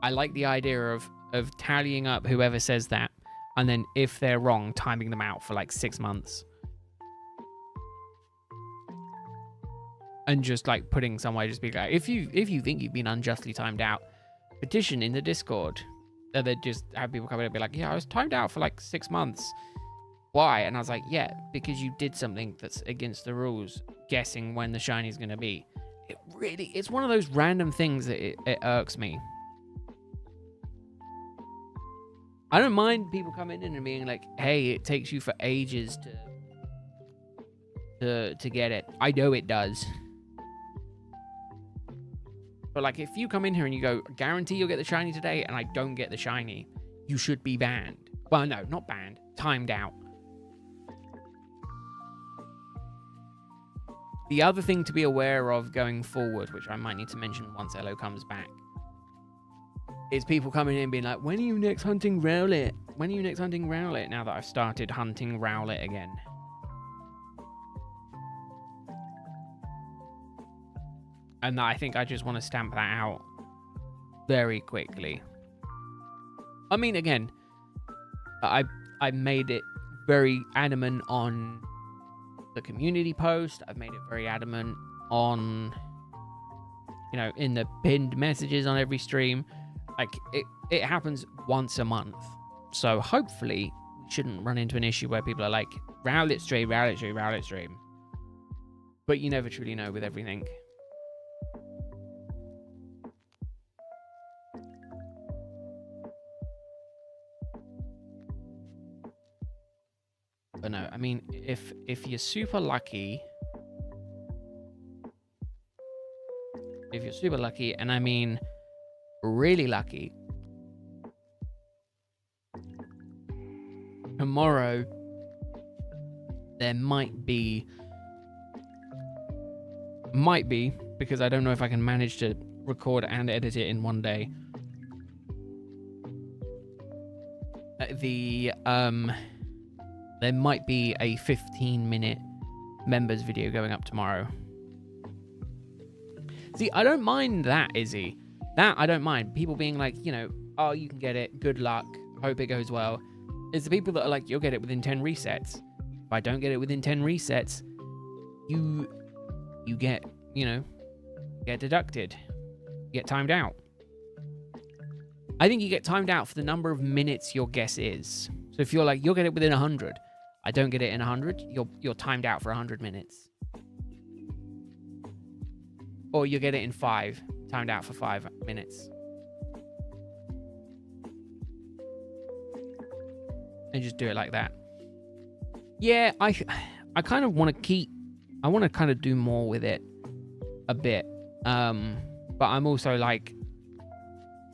S1: I like the idea of tallying up whoever says that, and then if they're wrong, timing them out for like 6 months. And just like putting somewhere, just be like, if you think you've been unjustly timed out, petition in the Discord. They just have people come in and be like, yeah, I was timed out for like 6 months. Why? And I was like, yeah, because you did something that's against the rules, guessing when the shiny's going to be. It's one of those random things that it irks me. I don't mind people coming in and being like, hey, it takes you for ages to get it. I know it does. But like, if you come in here and you go, guarantee you'll get the shiny today, and I don't get the shiny, you should be banned. Well, no, not banned. Timed out. The other thing to be aware of going forward, which I might need to mention once Elo comes back, is people coming in and being like, when are you next hunting Rowlet? When are you next hunting Rowlet? Now that I've started hunting Rowlet again. And I think I just want to stamp that out very quickly. I mean, again, I made it very adamant on the community post. I've made it very adamant on, you know, in the pinned messages on every stream. Like, it happens once a month. So hopefully we shouldn't run into an issue where people are like, Rowlet stream, Rowlet stream, Rowlet stream. But you never truly know with everything. But no, I mean, if you're super lucky, and I mean really lucky, tomorrow there might be, because I don't know if I can manage to record and edit it in one day. There might be a 15-minute members video going up tomorrow. See, I don't mind that, Izzy. That I don't mind. People being like, you know, oh, you can get it. Good luck. Hope it goes well. It's the people that are like, you'll get it within 10 resets. If I don't get it within 10 resets, you get, you know, get deducted. You get timed out. I think you get timed out for the number of minutes your guess is. So if you're like, you'll get it within 100. I don't get it in 100, you're timed out for 100 minutes. Or you get it in 5, timed out for 5 minutes. and just do it like that. Yeah, I kind of want to I want to kind of do more with it a bit. But I'm also like,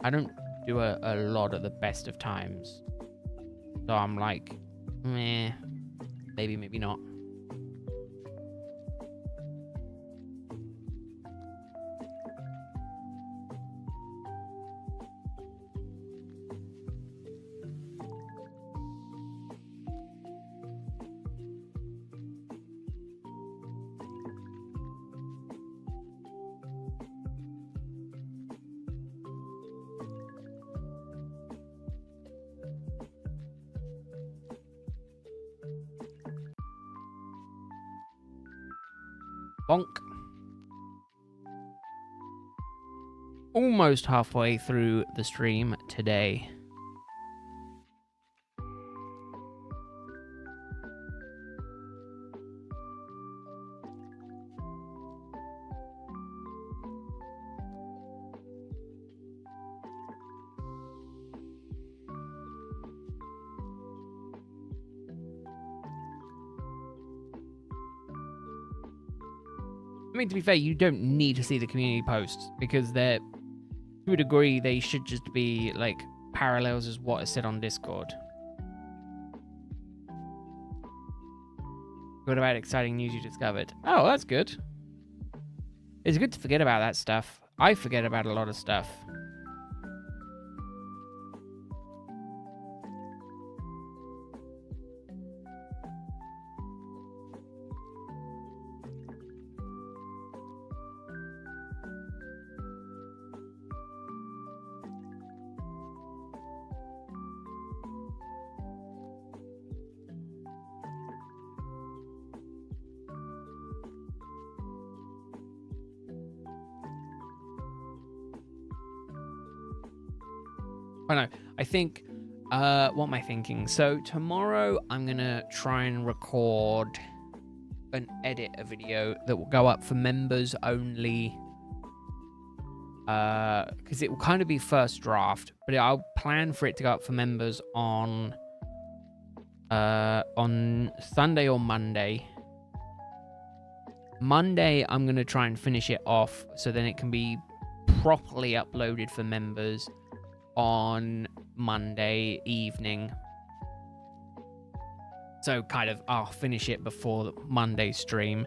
S1: I don't do a lot at the best of times. So I'm like, meh, maybe not. Bonk. Almost halfway through the stream today. I mean, to be fair, you don't need to see the community posts because they're, to a degree, they should just be like parallels as what is said on Discord. What about exciting news you discovered? Oh, that's good. It's good to forget about that stuff. I forget about a lot of stuff. Oh no, I think, what am I thinking? So tomorrow I'm gonna try and record and edit a video that will go up for members only. Because it will kind of be first draft, but I'll plan for it to go up for members on Sunday or Monday. Monday, I'm gonna try and finish it off so then it can be properly uploaded for members on Monday evening. So kind of I'll finish it before the Monday stream.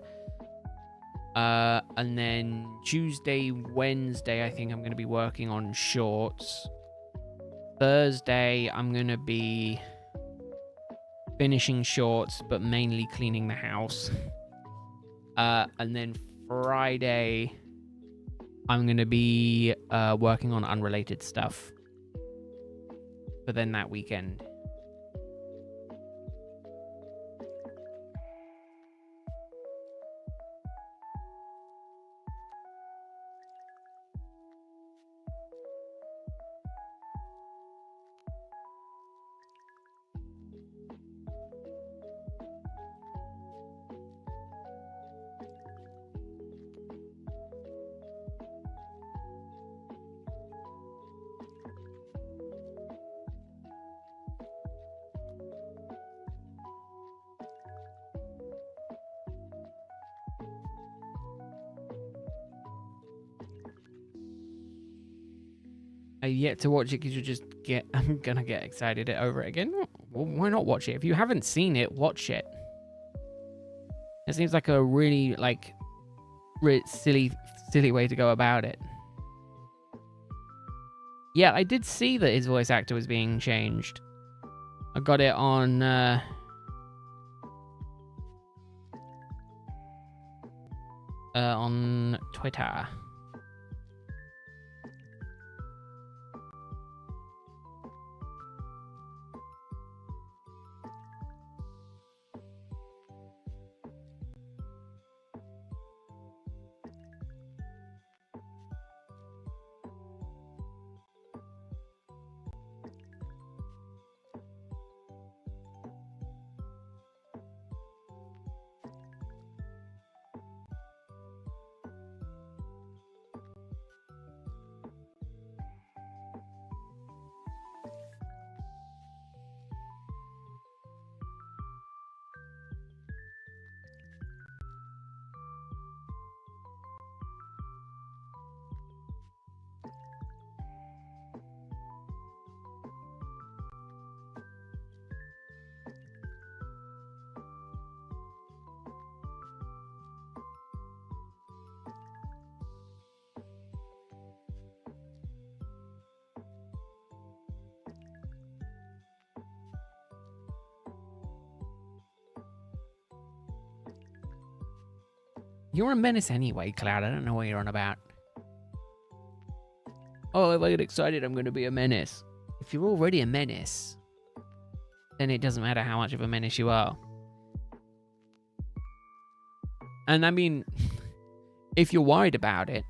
S1: And then Tuesday, Wednesday, I think I'm going to be working on shorts. Thursday, I'm going to be finishing shorts, but mainly cleaning the house. And then Friday, I'm going to be working on unrelated stuff. But then that weekend. I yet to watch it because I'm gonna get excited over it again. Well, why not watch it? If you haven't seen it, watch it. It seems like a really silly way to go about it. Yeah, I did see that his voice actor was being changed. I got it on Twitter. You're a menace anyway, Cloud. I don't know what you're on about. Oh, if I get excited, I'm going to be a menace. If you're already a menace, then it doesn't matter how much of a menace you are. And I mean, if you're worried about it,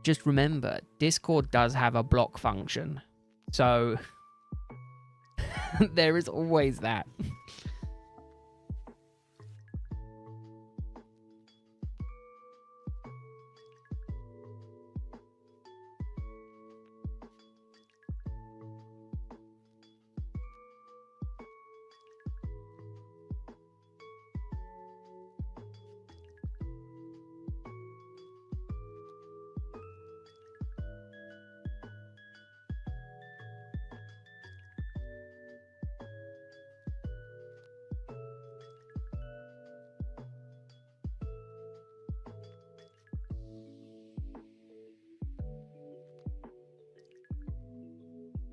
S1: just remember, Discord does have a block function. So, there is always that.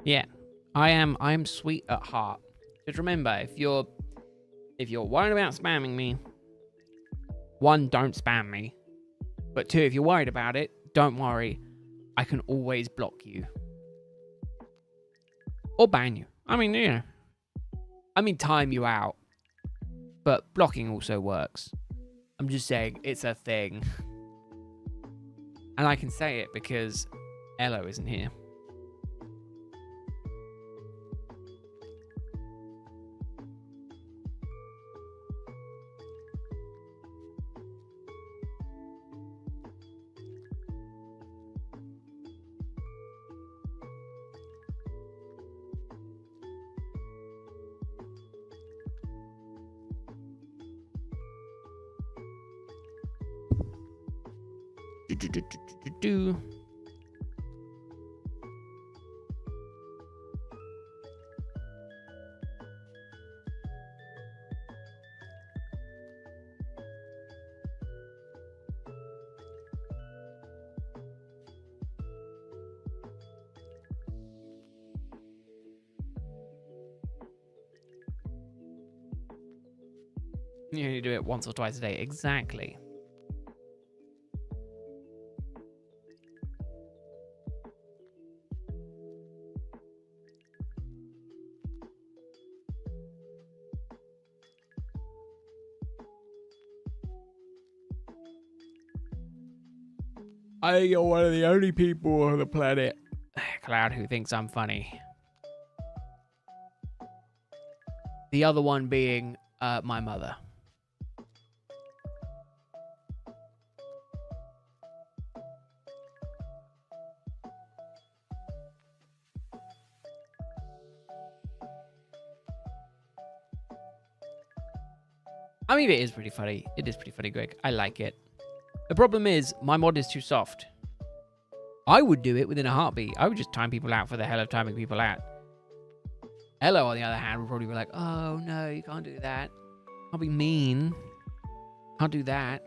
S1: Yeah, I am sweet at heart. Just remember, if you're worried about spamming me, one, don't spam me. But two, if you're worried about it, don't worry. I can always block you. Or ban you. I mean, you know. I mean, time you out. But blocking also works. I'm just saying, it's a thing. And I can say it because Elo isn't here. Do. You only do it once or twice a day. Exactly. I think you're one of the only people on the planet, Cloud, who thinks I'm funny. The other one being my mother. I mean, it is pretty funny. It is pretty funny, Greg. I like it. The problem is, my mod is too soft. I would do it within a heartbeat. I would just time people out for the hell of timing people out. Elo, on the other hand, would probably be like, oh, no, you can't do that. Can't be mean. Can't do that.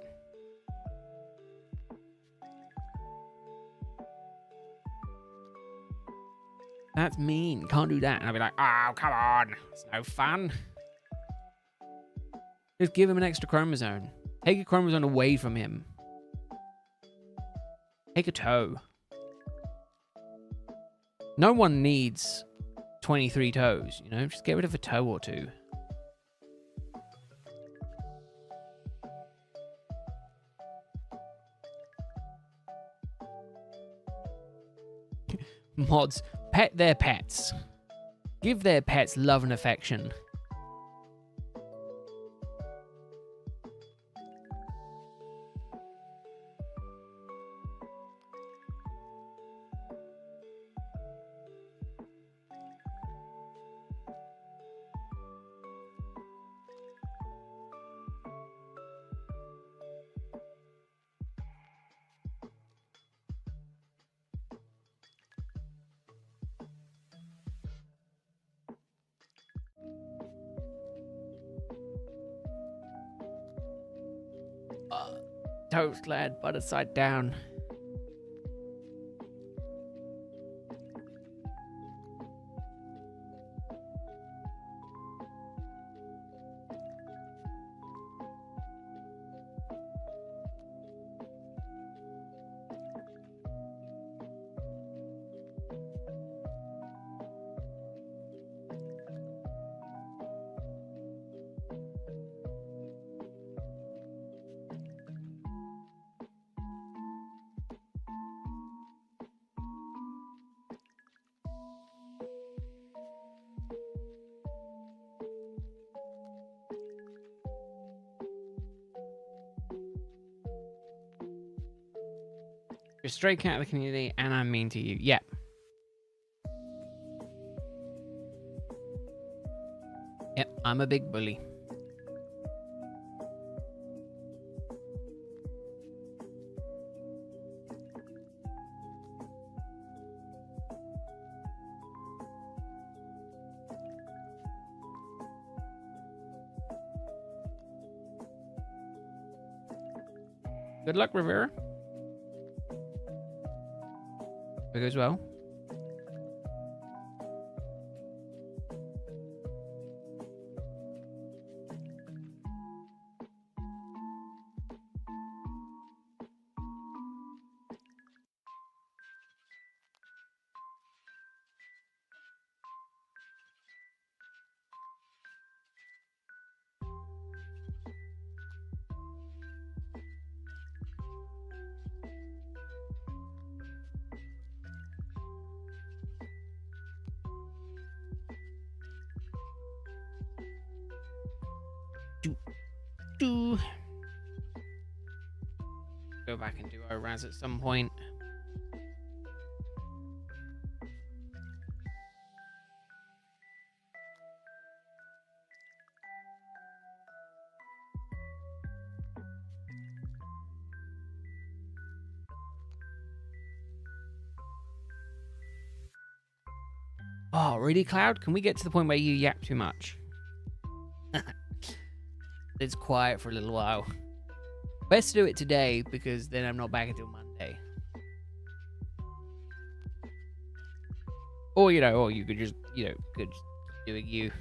S1: That's mean. Can't do that. And I'd be like, oh, come on. It's no fun. Just give him an extra chromosome. Take a chromosome away from him. Take a toe. No one needs 23 toes, you know? Just get rid of a toe or two. Mods, pet their pets. Give their pets love and affection. Toast lad, butter side down. You're a stray cat of the community, and I'm mean to you. Yep. Yep, I'm a big bully. Good luck, Rivera. It goes well. Go back and do ORAS at some point. Oh, really, Cloud? Can we get to the point where you yap too much? It's quiet for a little while. Best to do it today because then I'm not back until Monday. Or, or you could just, could do it you.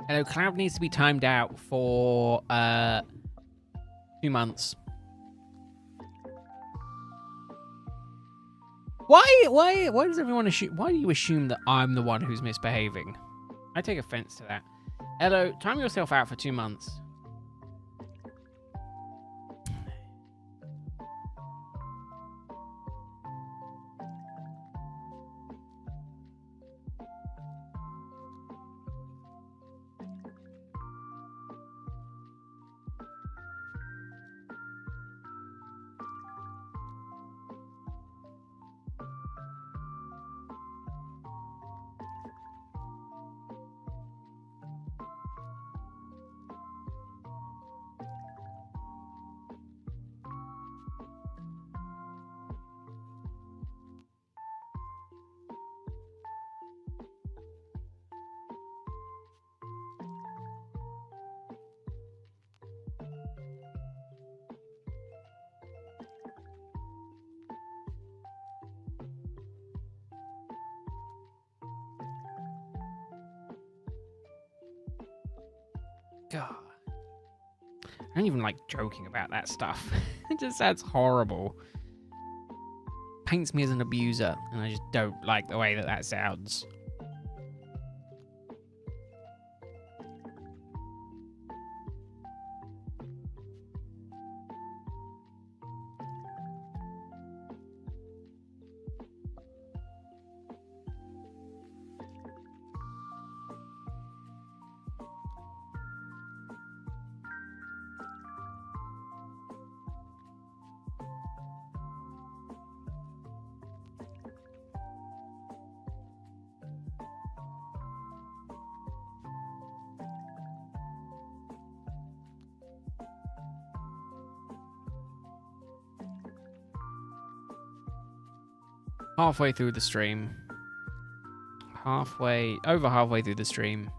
S1: Hello, Cloud needs to be timed out for 2 months. Why does everyone assume? Why do you assume that I'm the one who's misbehaving? I take offense to that. Hello, time yourself out for 2 months. God. I don't even like joking about that stuff. It just sounds horrible. Paints me as an abuser, and I just don't like the way that sounds. halfway through the stream. Over halfway through the stream.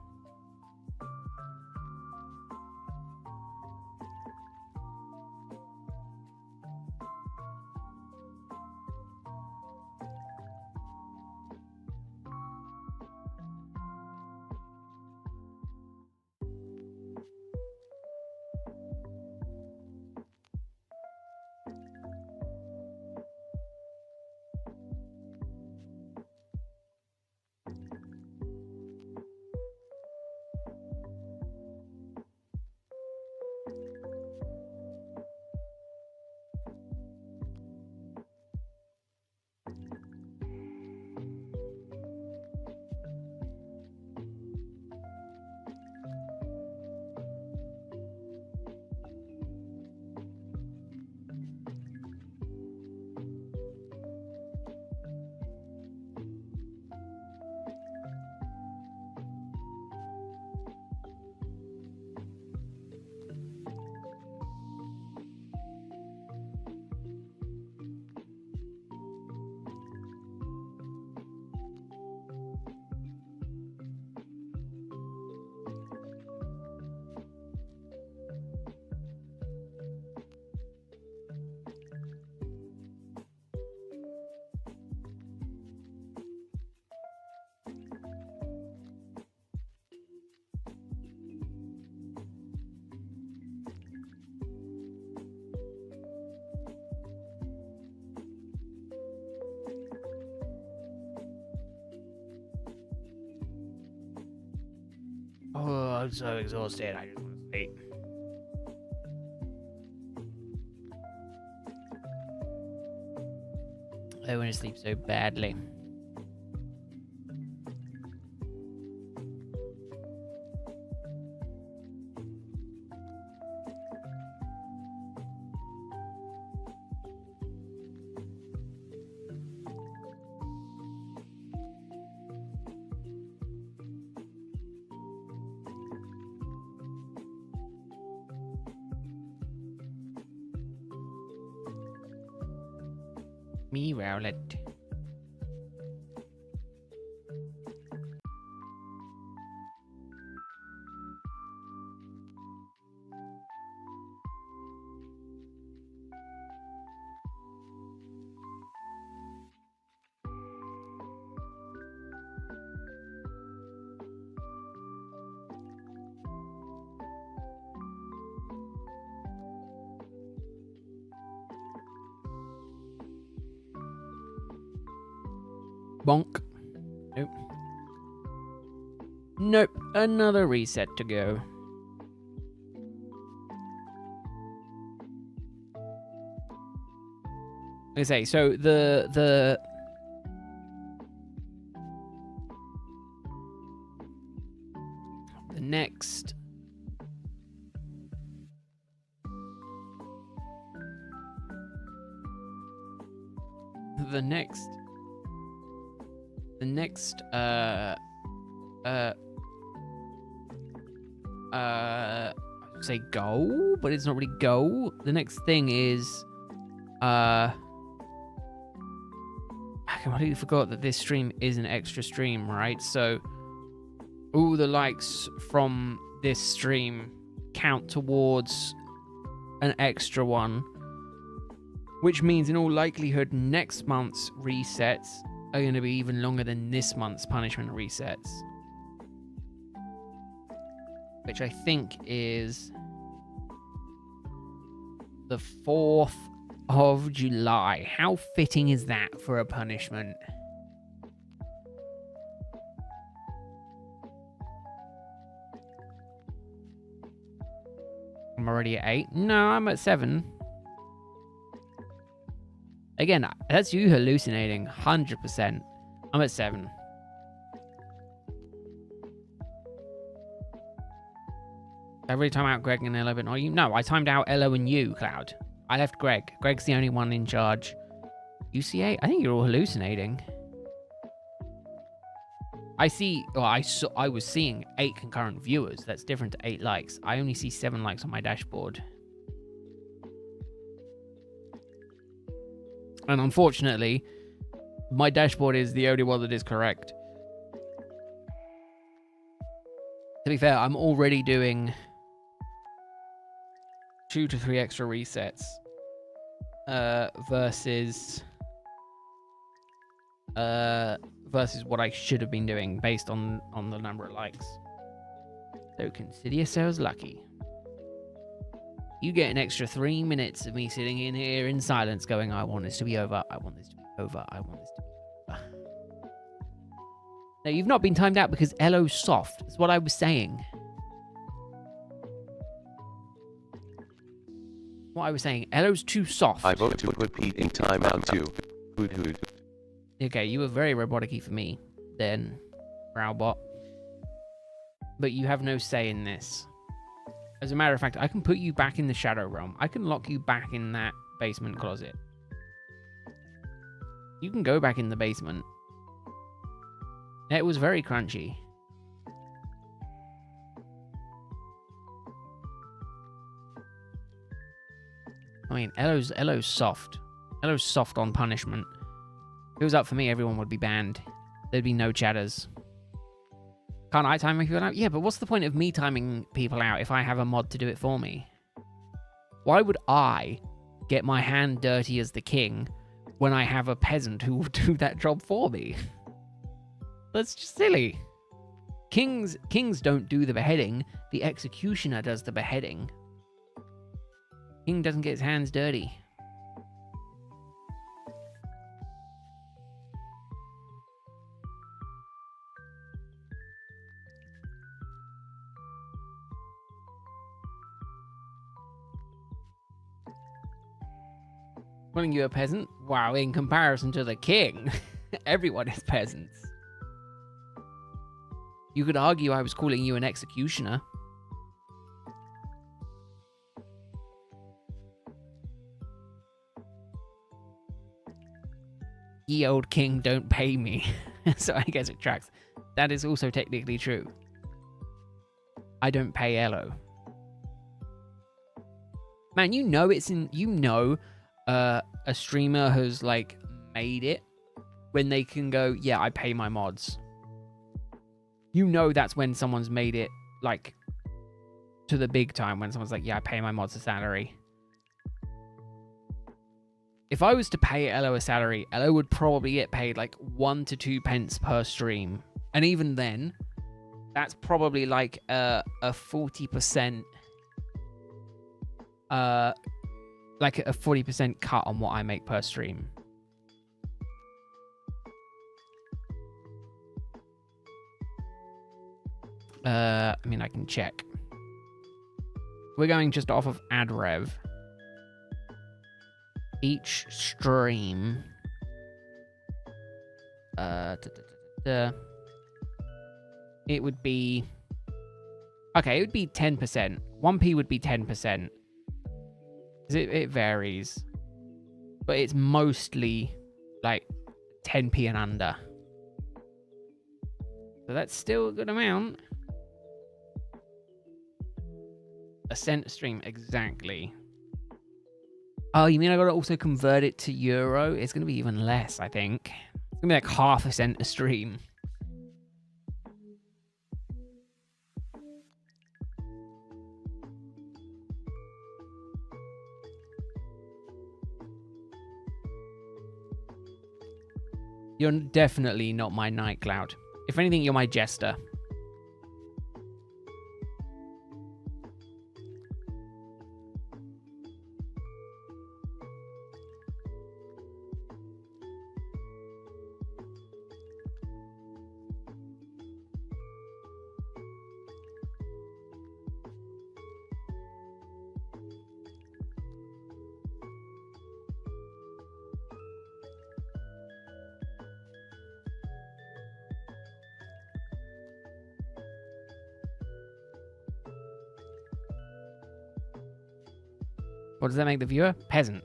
S1: Oh, I'm so exhausted. I just want to sleep. I want to sleep so badly. Me Rowlet. Bonk. Nope. Nope. Another reset to go. Like I say, so the next say goal, but it's not really goal. The next thing is I completely forgot that this stream is an extra stream, right? So all the likes from this stream count towards an extra one, which means in all likelihood next month's resets are going to be even longer than this month's punishment resets, which I think is the 4th of July. How fitting is that for a punishment? I'm already at 8. No, I'm at 7. Again, that's you hallucinating. 100%. I'm at 7. Every time out Greg and Elo, but not you. No, I timed out Elo and you, Cloud. I left Greg. Greg's the only one in charge. UC8? I think you're all hallucinating. I see. Well, I was seeing 8 concurrent viewers. That's different to 8 likes. I only see 7 likes on my dashboard. And unfortunately, My dashboard is the only one that is correct. To be fair, I'm already doing 2 to 3 extra resets versus what I should have been doing based on the number of likes. So consider yourselves lucky. You get an extra 3 minutes of me sitting in here in silence going, I want this to be over, I want this to be over, I want this to be over. Now, you've not been timed out because Elo's soft. That's what I was saying. What I was saying, Elo's too soft.
S2: I vote to put Pete in timeout too. Hoot hoot.
S1: Okay, you were very robotic-y for me, then, Rowbot. But you have no say in this. As a matter of fact, I can put you back in the Shadow Realm. I can lock you back in that basement closet. You can go back in the basement. It was very crunchy. I mean, Elo's soft. Elo's soft on punishment. If it was up for me, everyone would be banned. There'd be no chatters. Can't I time people out? Yeah, but what's the point of me timing people out if I have a mod to do it for me? Why would I get my hand dirty as the king when I have a peasant who will do that job for me? That's just silly. Kings don't do the beheading. The executioner does the beheading. King doesn't get his hands dirty. Calling you a peasant? Wow, in comparison to the king, everyone is peasants. You could argue I was calling you an executioner. Ye old king don't pay me. So I guess it tracks. That is also technically true. I don't pay Elo. Man, you know it's in... You know a streamer has, like, made it when they can go, yeah, I pay my mods. You know that's when someone's made it, like, to the big time, when someone's like, yeah, I pay my mods a salary. If I was to pay Elo a salary, Elo would probably get paid, like, 1 to 2 pence per stream. And even then, that's probably, like, a 40%... like a 40% cut on what I make per stream. I mean, I can check. We're going just off of ad rev. Each stream. It would be... Okay, it would be 10%. 1p would be 10%. It varies. But it's mostly, like, 10p and under. So that's still a good amount. A cent stream, exactly. Oh, you mean I gotta also convert it to euro? It's gonna be even less, I think. It's gonna be like half a cent a stream. You're definitely not my Nightcloud. If anything, you're my Jester. What does that make the viewer? Peasant.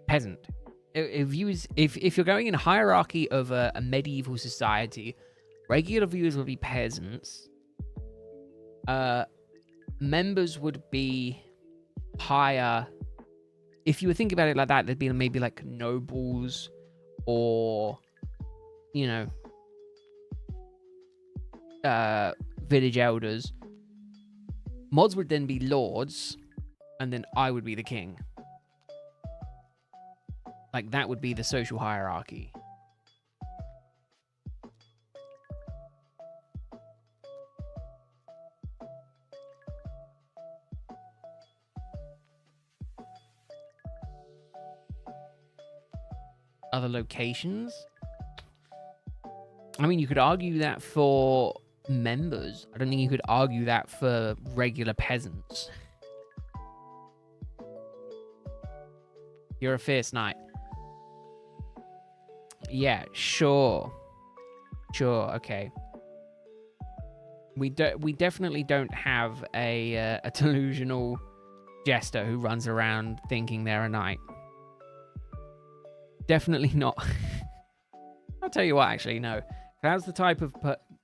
S1: Peasant. If you're going in a hierarchy of a medieval society, regular viewers would be peasants. Members would be higher if you were thinking about it like that, there'd be maybe like nobles or, you know, village elders. Mods would then be lords, and then I would be the king. Like, that would be the social hierarchy. Other locations? I mean, you could argue that for members. I don't think you could argue that for regular peasants. You're a fierce knight. Yeah, sure. Sure, okay. We definitely don't have a delusional jester who runs around thinking they're a knight. Definitely not. I'll tell you what, actually, no. Cloud's the type of...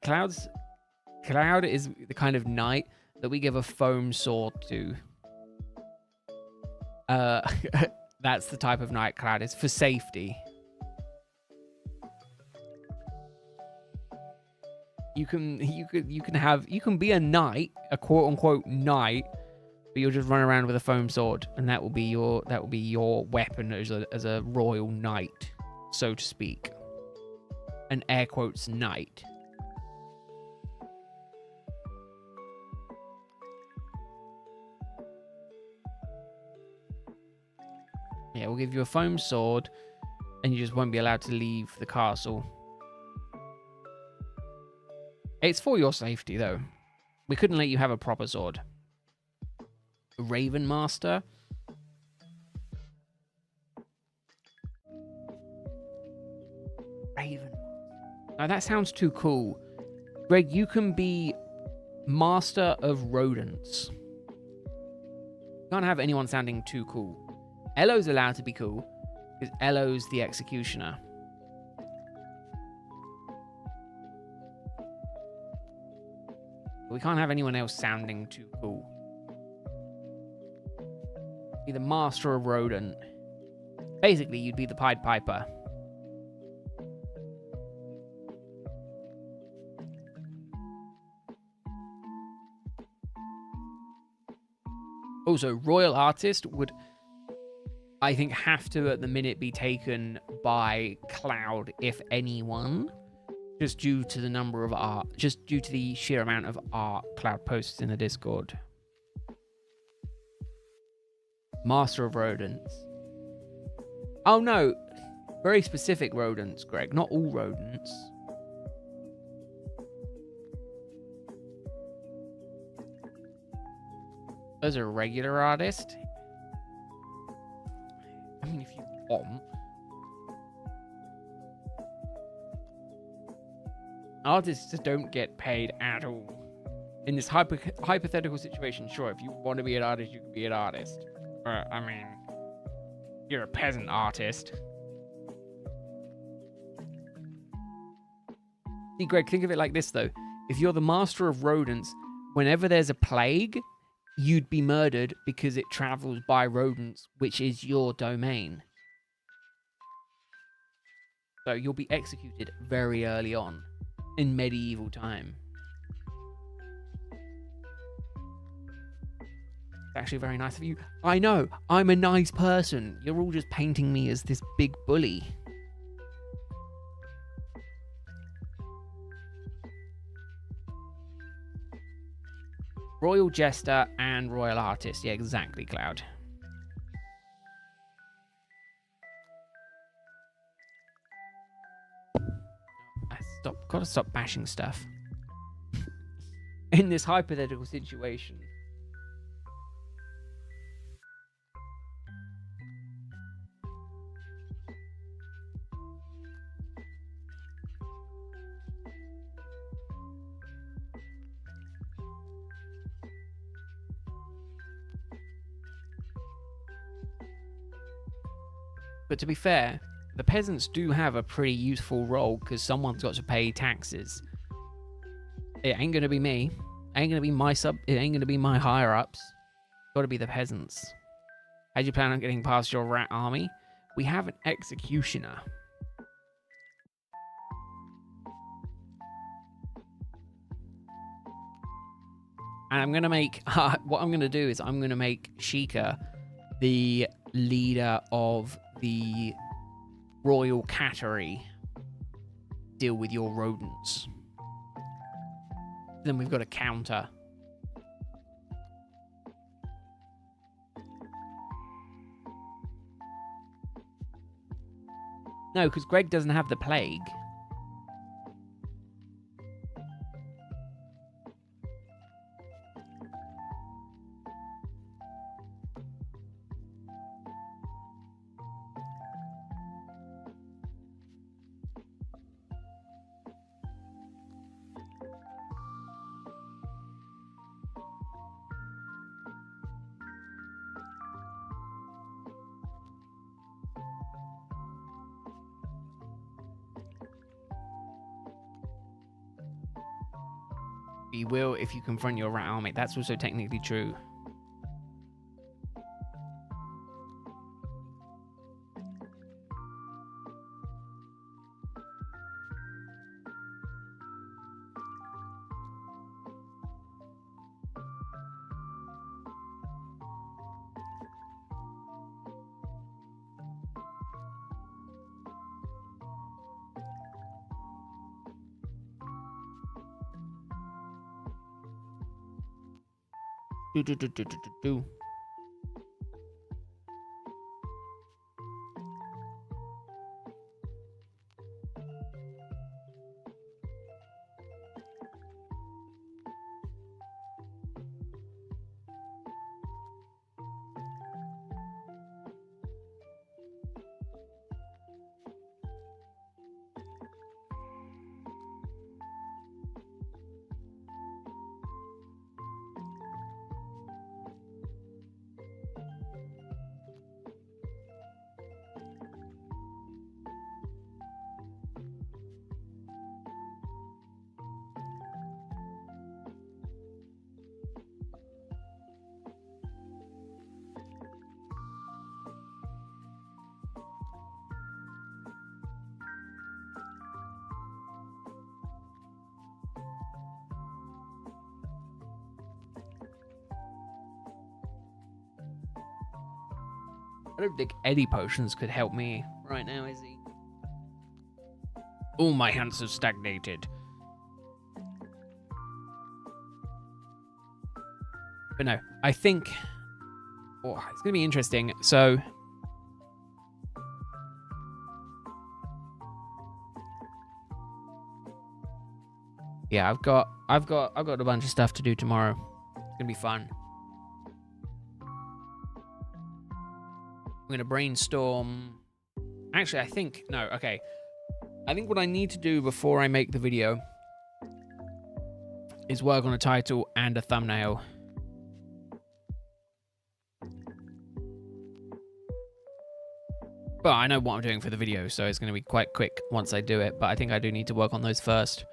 S1: Cloud is the kind of knight that we give a foam sword to. That's the type of knight Cloud is, for safety. You can be a knight, a quote unquote knight, but you'll just run around with a foam sword, and that will be your weapon as a royal knight, so to speak. An air quotes knight. Yeah, we'll give you a foam sword, and you just won't be allowed to leave the castle. It's for your safety, though. We couldn't let you have a proper sword. Raven Master? Raven. Now, that sounds too cool. Greg, you can be Master of Rodents. You can't have anyone sounding too cool. Elo's allowed to be cool, because Elo's the executioner. But we can't have anyone else sounding too cool. Be the Master of Rodent. Basically, you'd be the Pied Piper. Also, Royal Artist would, I think, have to at the minute be taken by Cloud, if anyone, just due to the number of art, just due to the sheer amount of art Cloud posts in the Discord. Master of Rodents. Oh no, very specific rodents, Greg, not all rodents. As a regular artist, I mean, if you want. Artists don't get paid at all. In this hypothetical situation, sure, if you want to be an artist, you can be an artist. I mean, you're a peasant artist. See, Greg, think of it like this, though. If you're the Master of Rodents, whenever there's a plague, you'd be murdered because it travels by rodents, which is your domain. So you'll be executed very early on in medieval time. Actually very nice of you. I know, I'm a nice person. You're all just painting me as this big bully. Royal Jester and Royal Artist. Yeah, exactly, Cloud. Gotta stop bashing stuff. In this hypothetical situation. But to be fair, the peasants do have a pretty useful role because someone's got to pay taxes. It ain't gonna be me. It ain't gonna be my it ain't gonna be my higher ups. It's gotta be the peasants. How do you plan on getting past your rat army? We have an executioner. And I'm going to make... what I'm going to do is I'm going to make Sheikah the leader of the Royal Cattery. Deal with your rodents. Then we've got a counter. No, because Greg doesn't have the plague. You will if you confront your rat army. That's also technically true. Do. I don't think any potions could help me right now, is he? All my hunts have stagnated. But no, I think... Oh, it's going to be interesting. So... Yeah, I've got a bunch of stuff to do tomorrow. It's going to be fun. I'm going to brainstorm. Actually, I think... No, okay. I think what I need to do before I make the video is work on a title and a thumbnail. Well, I know what I'm doing for the video, so it's going to be quite quick once I do it, but I think I do need to work on those first.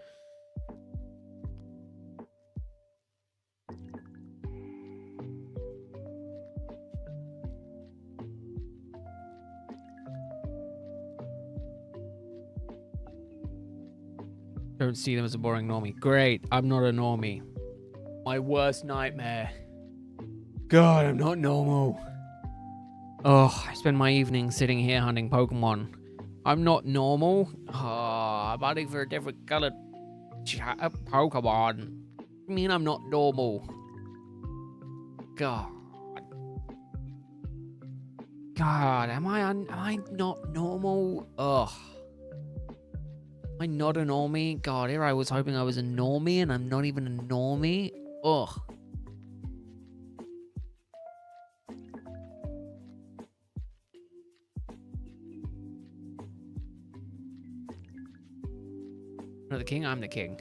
S1: Don't see them as a boring normie. Great, I'm not a normie. My worst nightmare. God, I'm not normal. Oh, I spend my evenings sitting here hunting Pokemon. I'm not normal. Oh, I'm hunting for a different colored Pokemon. I mean, I'm not normal. God. God, am I not normal? Ugh. Am I not a normie? God, here I was hoping I was a normie and I'm not even a normie. Ugh. No, the king? I'm the king.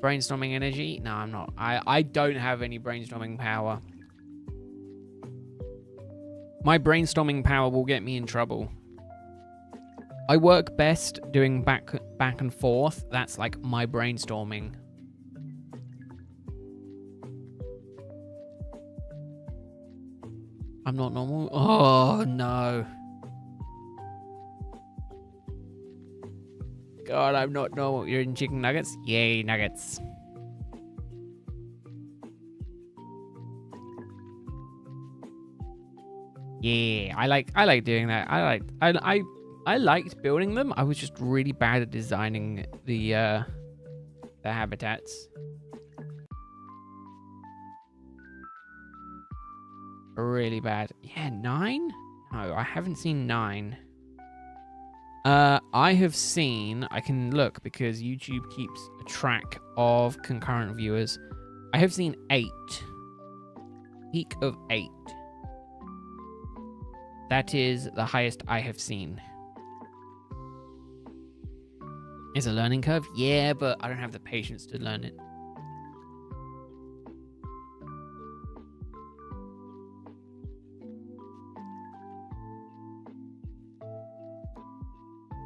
S1: Brainstorming energy? No, I'm not. I don't have any brainstorming power. My brainstorming power will get me in trouble. I work best doing back and forth. That's like my brainstorming. I'm not normal. Oh, no. God, I'm not normal. You're eating chicken nuggets? Yay, nuggets. Yeah, I like doing that. I liked building them. I was just really bad at designing the habitats. Really bad. Yeah, 9? No, I haven't seen 9. I have seen, I can look because YouTube keeps a track of concurrent viewers. I have seen 8. Peak of 8. That is the highest I have seen. Is a learning curve? Yeah, but I don't have the patience to learn it.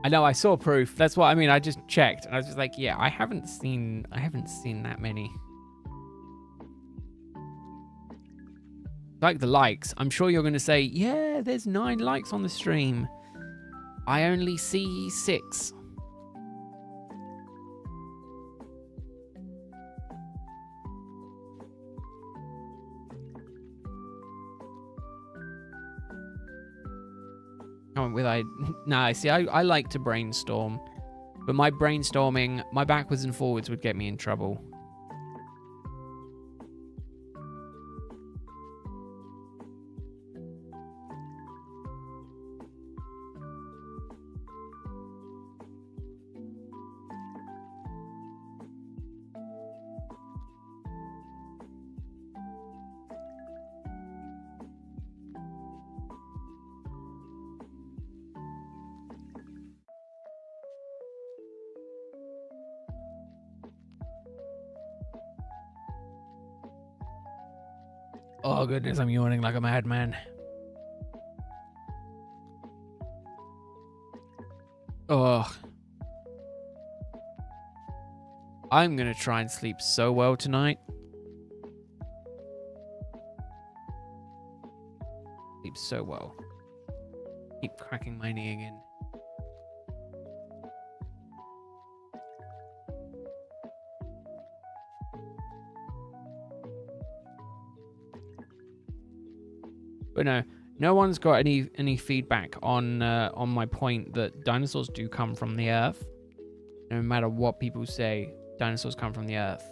S1: I know, I saw proof. That's what I mean. I just checked and I was just like, yeah, I haven't seen that many. Like the likes. I'm sure you're going to say, yeah, there's 9 likes on the stream. I only see 6. Nah, see, I like to brainstorm, but my brainstorming, my backwards and forwards would get me in trouble. Oh goodness, I'm yawning like a madman. Oh. I'm gonna try and sleep so well tonight. Sleep so well. Keep cracking my knee again. But no one's got any feedback on my point that dinosaurs do come from the Earth. No matter what people say, dinosaurs come from the Earth.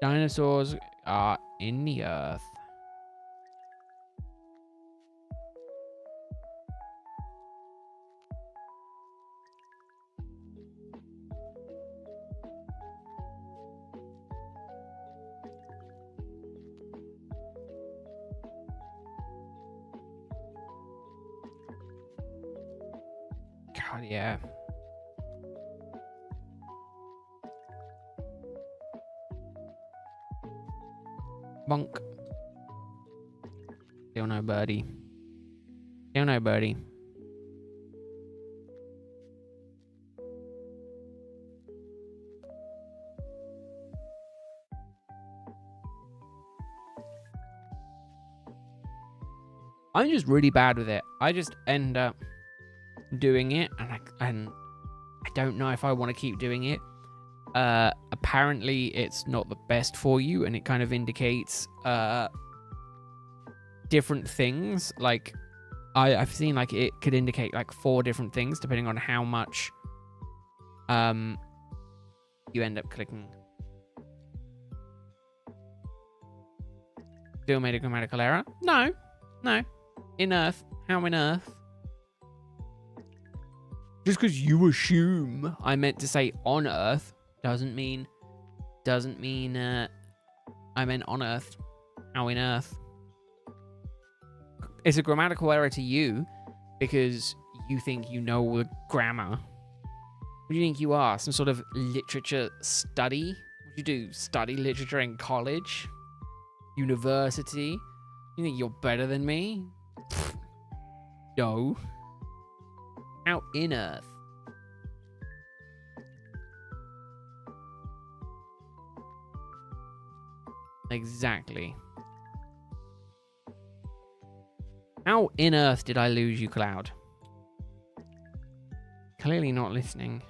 S1: Dinosaurs are in the Earth. God, yeah. Bonk. Still no birdie. Still no birdie. I'm just really bad with it. I just end up doing it, and I don't know if I want to keep doing it. Apparently it's not the best for you, and it kind of indicates different things. Like I've seen like it could indicate like 4 different things depending on how much you end up clicking. Still made a grammatical error? No. In Earth. How in Earth? Just because you assume I meant to say on Earth doesn't mean I meant on Earth. How in Earth? It's a grammatical error to you because you think you know the grammar. What do you think you are? Some sort of literature study? What do you do? Study literature in college? University? You think you're better than me? No. Out in Earth. Exactly. How in earth did I lose you, Cloud? Clearly not listening.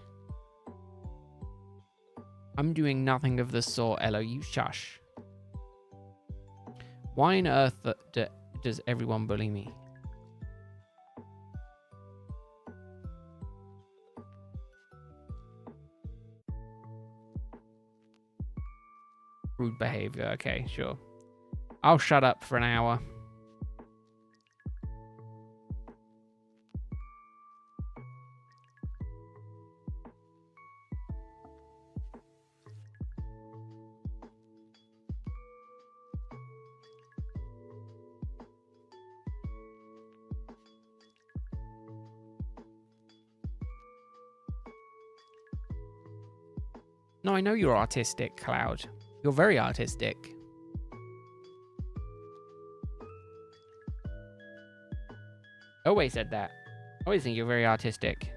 S1: I'm doing nothing of the sort, Elo. You shush. Why on earth does everyone bully me? Rude behavior. Okay, sure. I'll shut up for an hour. No, I know you're artistic, Cloud. You're very artistic. Always said that. Always think you're very artistic.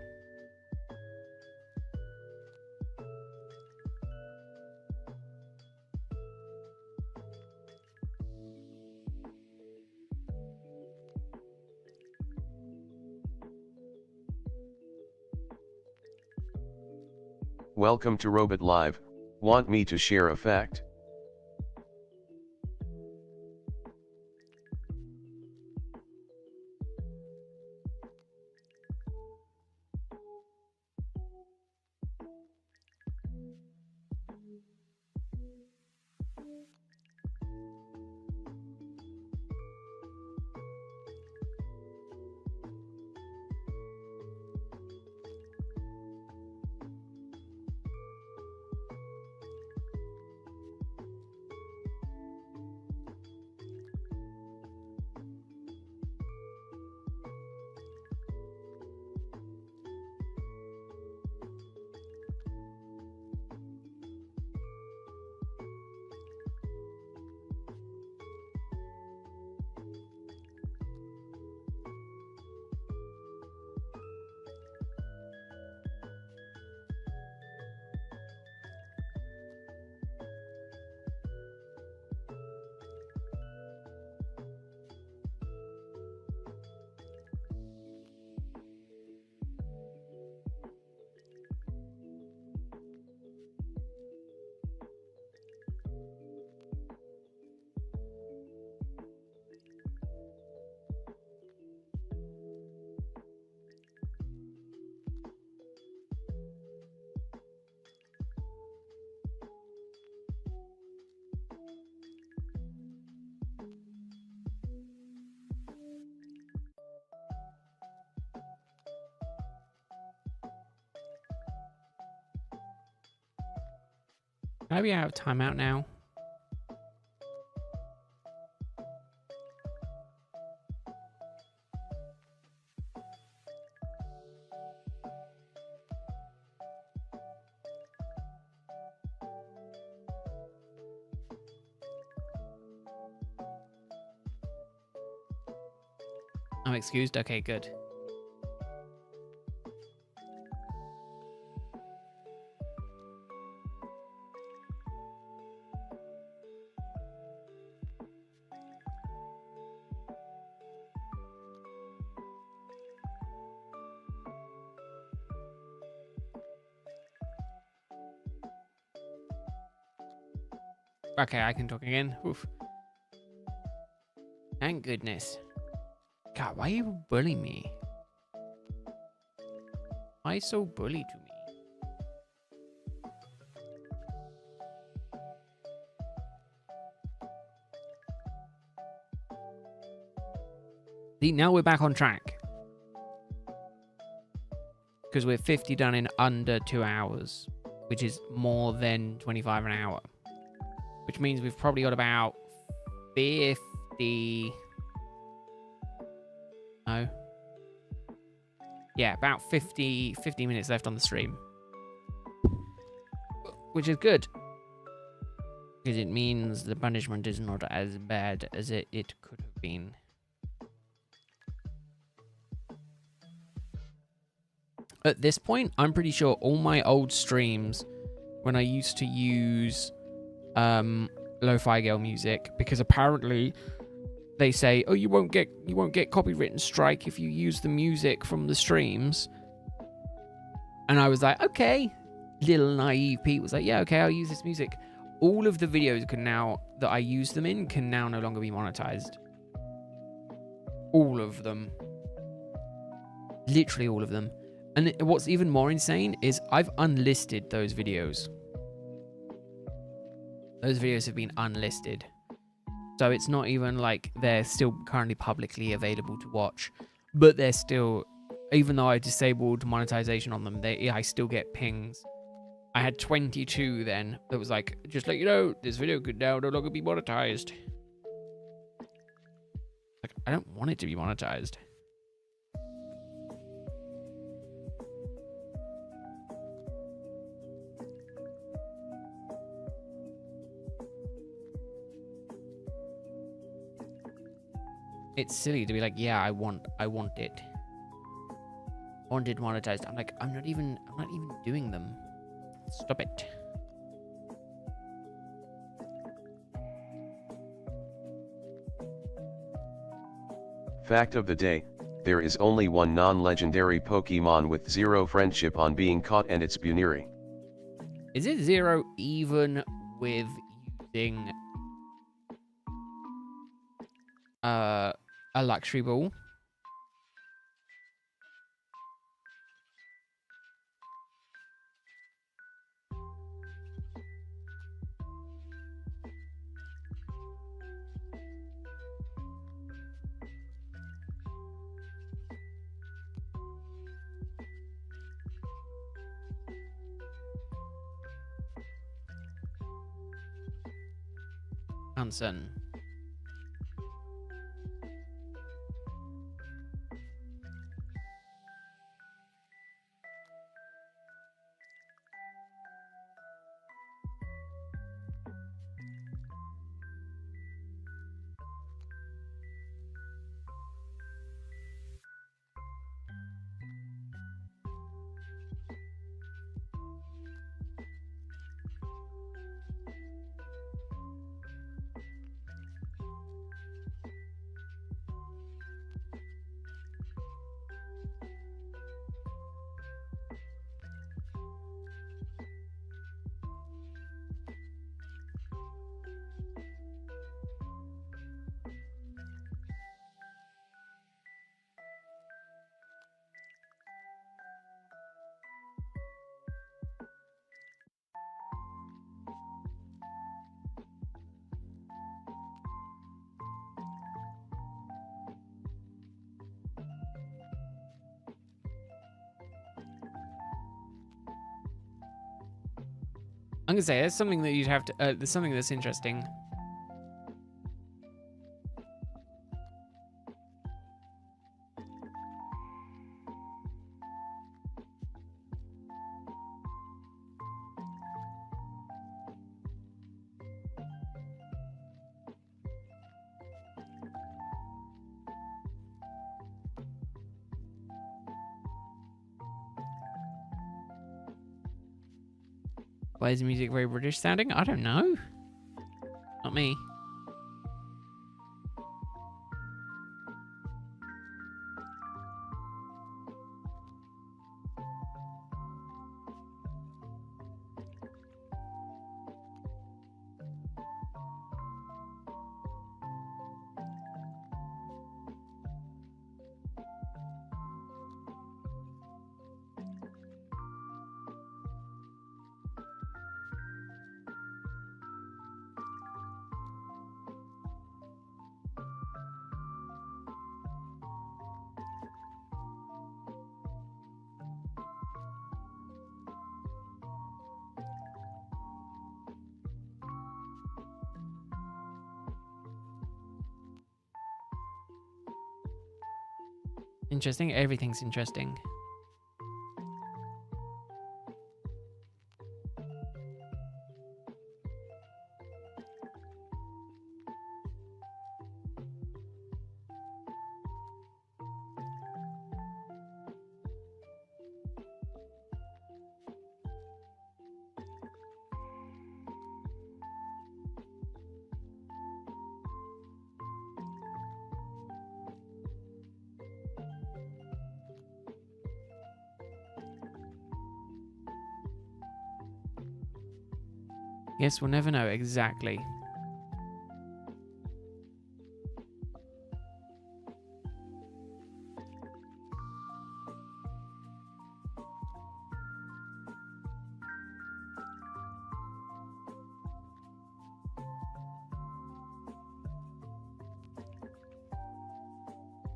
S2: Welcome to Robot Live. Want me to share effect? Can I be out of timeout now? I'm excused? Okay, good. Okay, I can talk again. Oof. Thank goodness. God, why are you bullying me? Why so bully to me? See, now we're back on track. Because we're 50 done in under 2 hours, which is more than 25 an hour. Which means we've probably got about 50... No. Yeah, about 50 minutes left on the stream. Which is good. Because it means the punishment is not as bad as it could have been. At this point, I'm pretty sure all my old streams, when I used to use Lo-Fi Girl music, because apparently
S1: they say, oh, you won't get copywritten strike if you use the music from the streams. And I was like, okay. Little naive Pete was like, yeah, okay, I'll use this music. All of the videos that I use them in can now no longer be monetized. All of them. Literally all of them. And what's even more insane is I've unlisted those videos. Those videos have been unlisted. So it's not even like they're still currently publicly available to watch, but they're still, even though I disabled monetization on them, I still get pings. I had 22 then that was like, just let you know, this video could now no longer be monetized. Like, I don't want it to be monetized. It's silly to be like, yeah, I want it. I want it monetized. I'm like, I'm not even doing them. Stop it.
S3: Fact of the day, there is only one non-legendary Pokemon with 0 friendship on being caught, and it's Buniri.
S1: Is it 0 even with using a luxury ball? Uncertain. I'm gonna say there's something that you'd have to. There's something that's interesting. Why is the music very British sounding? I don't know. Not me. Interesting. Everything's interesting. Yes, we'll never know exactly.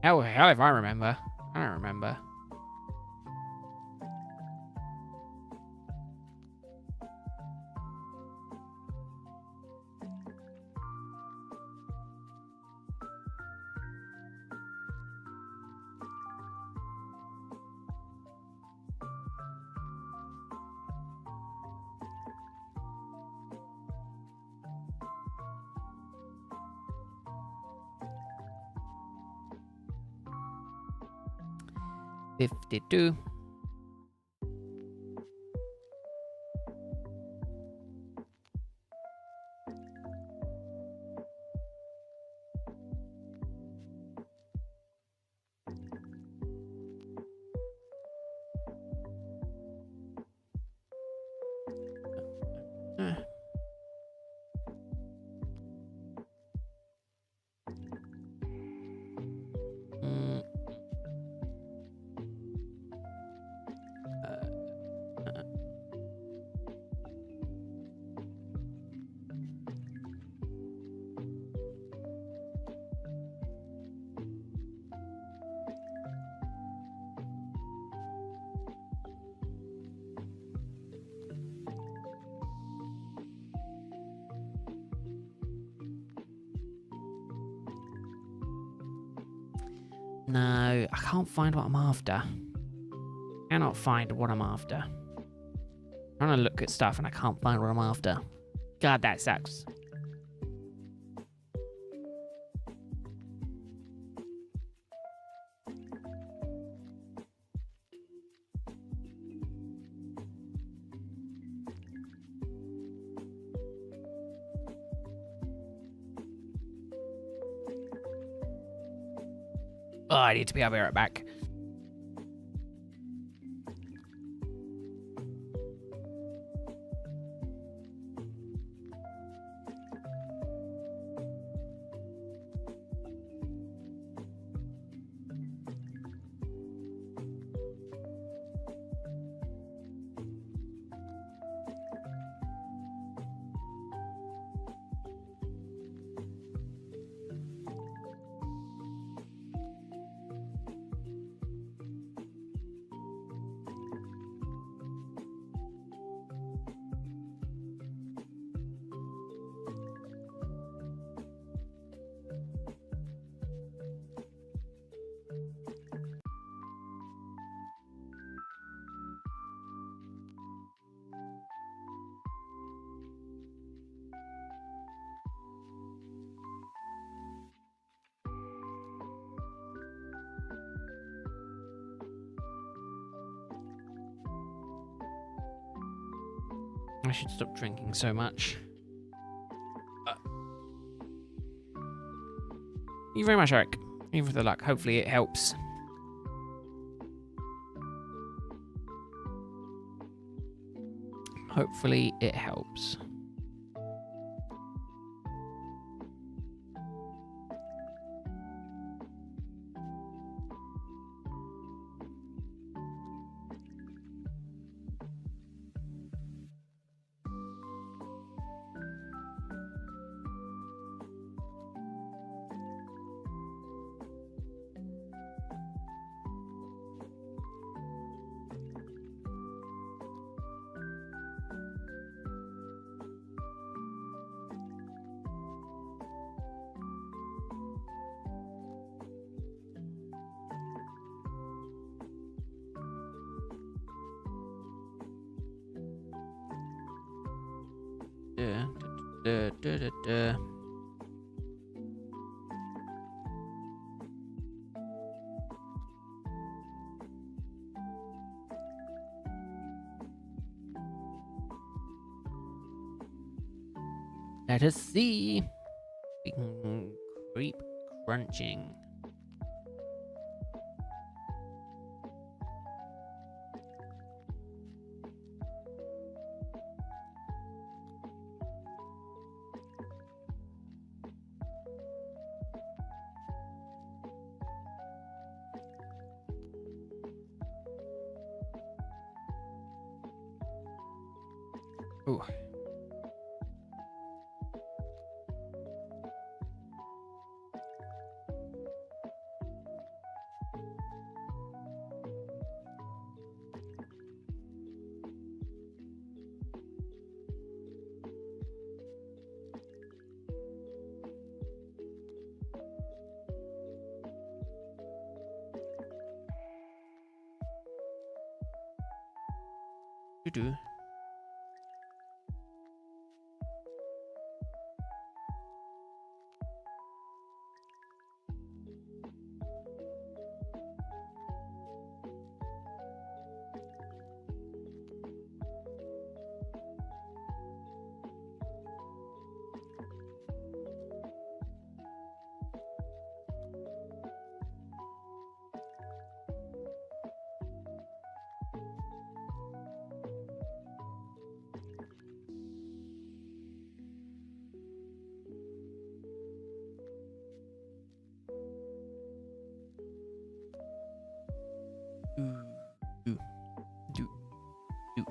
S1: Oh, hell if I remember. I don't remember. $52. Mm. No, I can't find what I'm after. Cannot find what I'm after. Trying to look at stuff and I can't find what I'm after. God, that sucks. Oh, I need to be able to be right back. I should stop drinking so much. Thank you very much, Eric. Thank you for the luck. Hopefully it helps. Hopefully it helps. Da. Let us see. We can creep crunching. Ooh. Do. Do. Do. Do.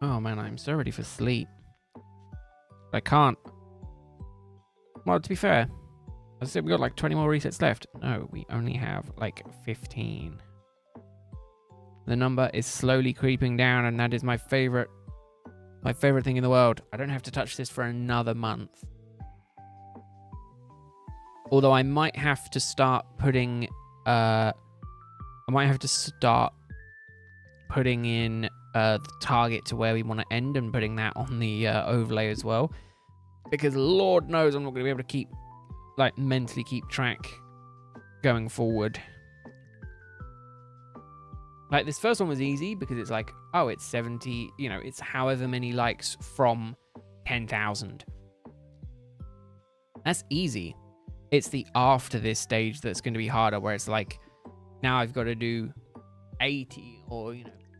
S1: Oh man, I'm so ready for sleep. I can't. Well, to be fair, I said we got like 20 more resets left. No, we only have like 15. The number is slowly creeping down, and that is my favorite thing in the world. I don't have to touch this for another month. Although I might have to start putting in the target to where we want to end and putting that on the overlay as well, because Lord knows I'm not going to be able to keep mentally keep track going forward. Like this first one was easy because it's like, oh, it's 70, it's however many likes from 10,000. That's easy. It's the after this stage that's going to be harder, where it's like, now I've got to do 80 or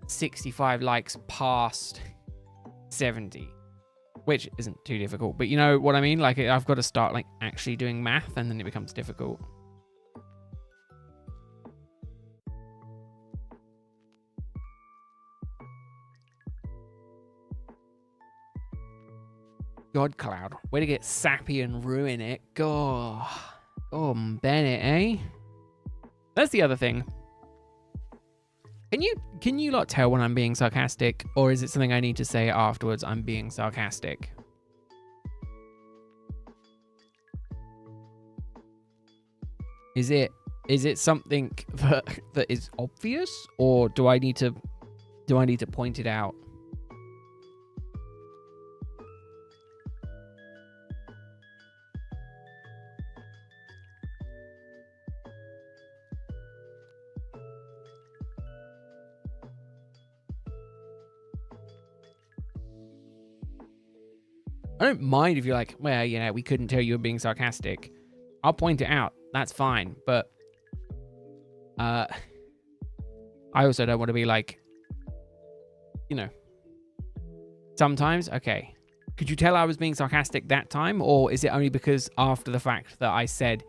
S1: 65 likes past 70, which isn't too difficult, but you know what I mean? Like I've got to start actually doing math, and then it becomes difficult. God Cloud, way to get sappy and ruin it. Go, Bennett, eh? That's the other thing. Can you lot tell when I'm being sarcastic, or is it something I need to say afterwards? I'm being sarcastic. Is it something that is obvious, or do I need to point it out? I don't mind if you're like, well, we couldn't tell you were being sarcastic. I'll point it out. That's fine. But I also don't want to be like, sometimes, okay, could you tell I was being sarcastic that time? Or is it only because after the fact that I said,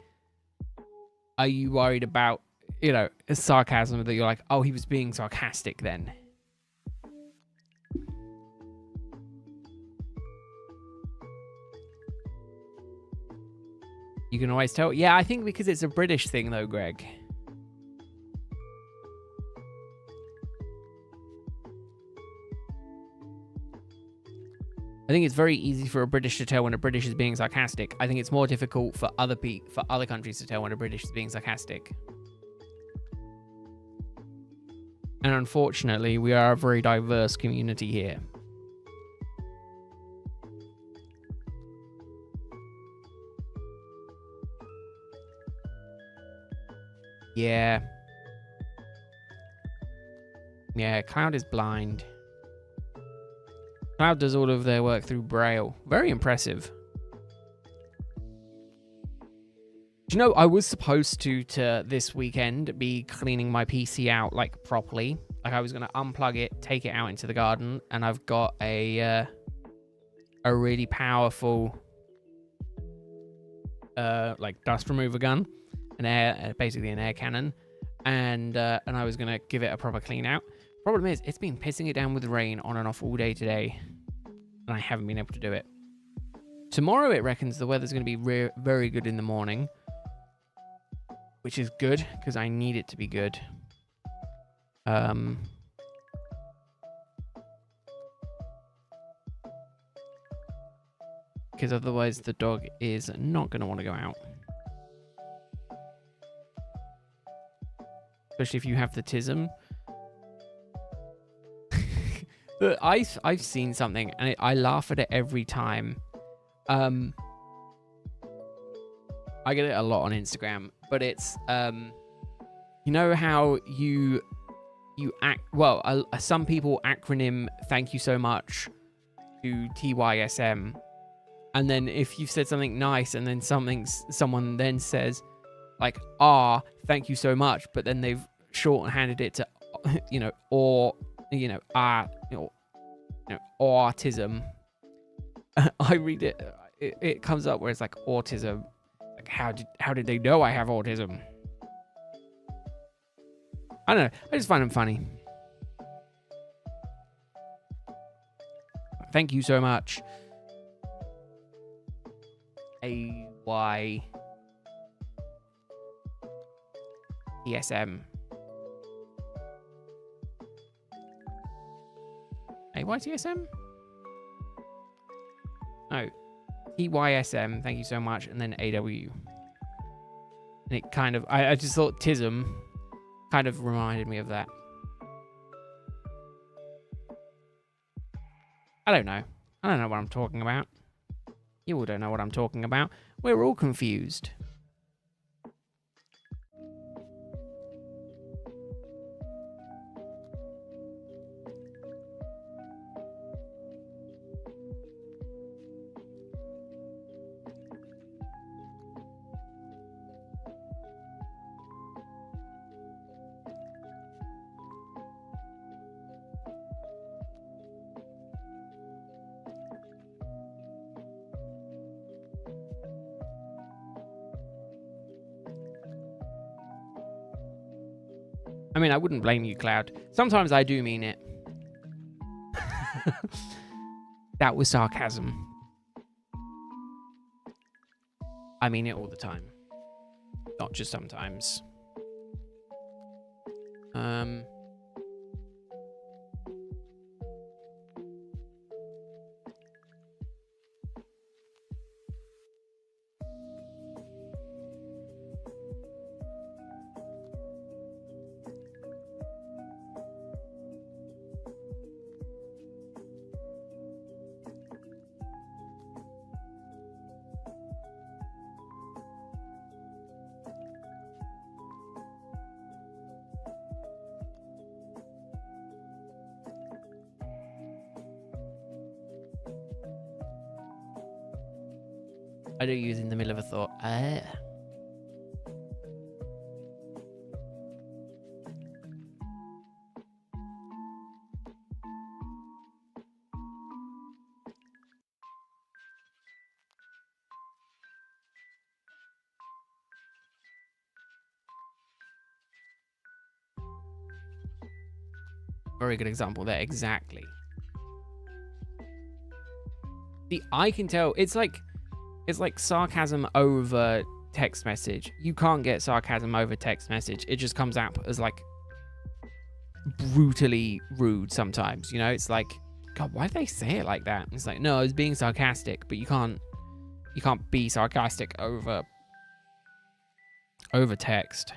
S1: are you worried about, sarcasm, that you're like, oh, he was being sarcastic then? You can always tell. Yeah, I think because it's a British thing, though, Greg. I think it's very easy for a British to tell when a British is being sarcastic. I think it's more difficult for other countries to tell when a British is being sarcastic. And unfortunately, we are a very diverse community here. Yeah. Yeah, Cloud is blind. Cloud does all of their work through Braille. Very impressive. Do you know, I was supposed to this weekend be cleaning my PC out like properly. Like I was going to unplug it, take it out into the garden, and I've got a really powerful like dust remover gun, basically an air cannon, and I was going to give it a proper clean out. Problem is, it's been pissing it down with rain on and off all day today, and I haven't been able to do it. Tomorrow it reckons the weather's going to be very good in the morning, which is good because I need it to be good. Because otherwise the dog is not going to want to go out. Especially if you have the tism. But I've seen something and I laugh at it every time. I get it a lot on Instagram, but it's you know how you act well. Some people acronym "thank you so much" to TYSM, and then if you've said something nice and then someone then says like thank you so much, but then they've shorthanded it to autism. I read it. It comes up where it's like autism. Like how did they know I have autism? I don't know. I just find them funny. Thank you so much. AYTSM. AYTSM? No. TYSM, thank you so much, and then AW. And it kind of, I just thought TISM kind of reminded me of that. I don't know. I don't know what I'm talking about. You all don't know what I'm talking about. We're all confused. I mean, I wouldn't blame you, Cloud. Sometimes I do mean it. That was sarcasm. I mean it all the time. Not just sometimes. I do use in the middle of a thought. Very good example there, exactly. See, I can tell it's like sarcasm over text message. You can't get sarcasm over text message. It just comes out as like brutally rude sometimes, you know? It's like, God, why do they say it like that? It's like, no, it's being sarcastic, but you can't be sarcastic over text.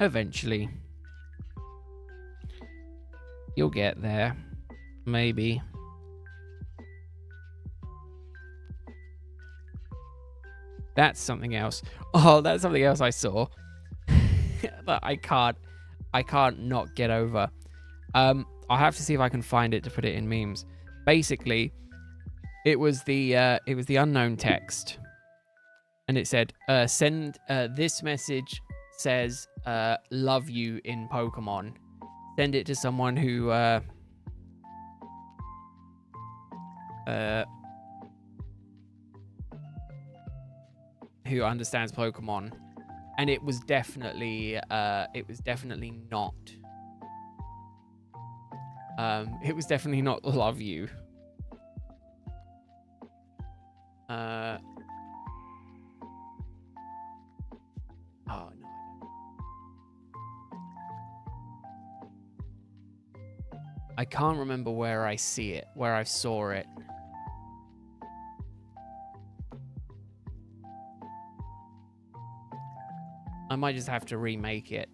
S1: Eventually. You'll get there. Maybe. That's something else. Oh, that's something else I saw that I can't not get over. I'll have to see if I can find it to put it in memes. Basically, it was the unknown text, and it said, "Send this message says love you in Pokemon. Send it to someone who understands Pokemon." And it was definitely not. It was definitely not love you. Oh no. I can't remember where I see it, where I saw it. I might just have to remake it.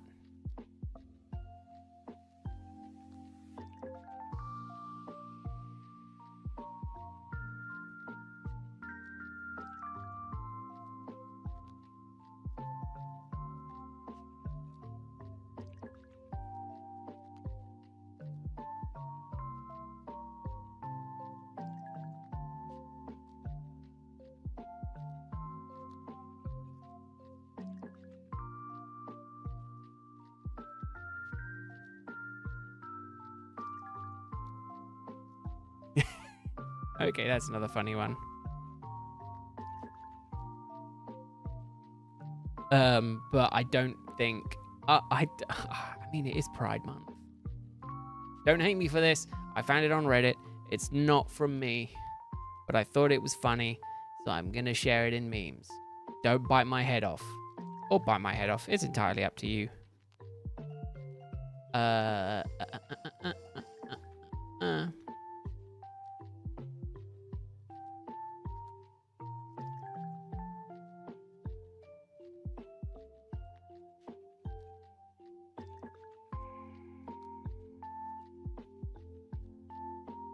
S1: Okay, that's another funny one. But I don't think I mean, it is Pride Month. Don't hate me for this. I found it on Reddit. It's not from me, but I thought it was funny, so I'm gonna share it in memes. Don't bite my head off, or bite my head off. It's entirely up to you.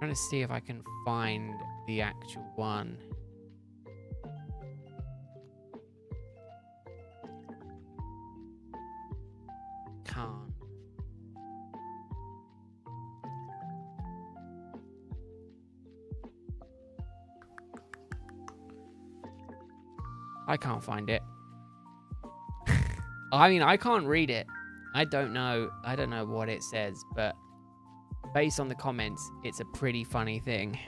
S1: Trying to see if I can find the actual one. Can't. I can't find it. I mean, I can't read it. I don't know what it says, but based on the comments, it's a pretty funny thing.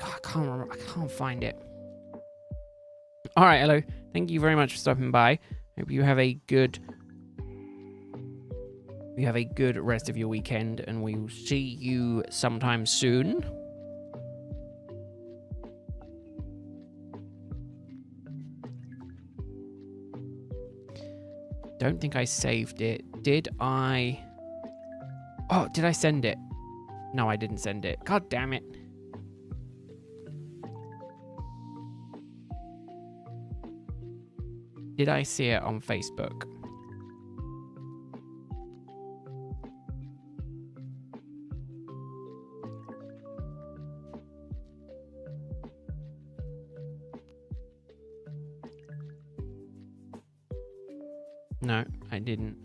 S1: I can't remember. I can't find it. All right, hello. Thank you very much for stopping by. Hope you have a good rest of your weekend, and we will see you sometime soon. Don't think I saved it. Did I? Oh, did I send it? No, I didn't send it. God damn it. Did I see it on Facebook? No, I didn't.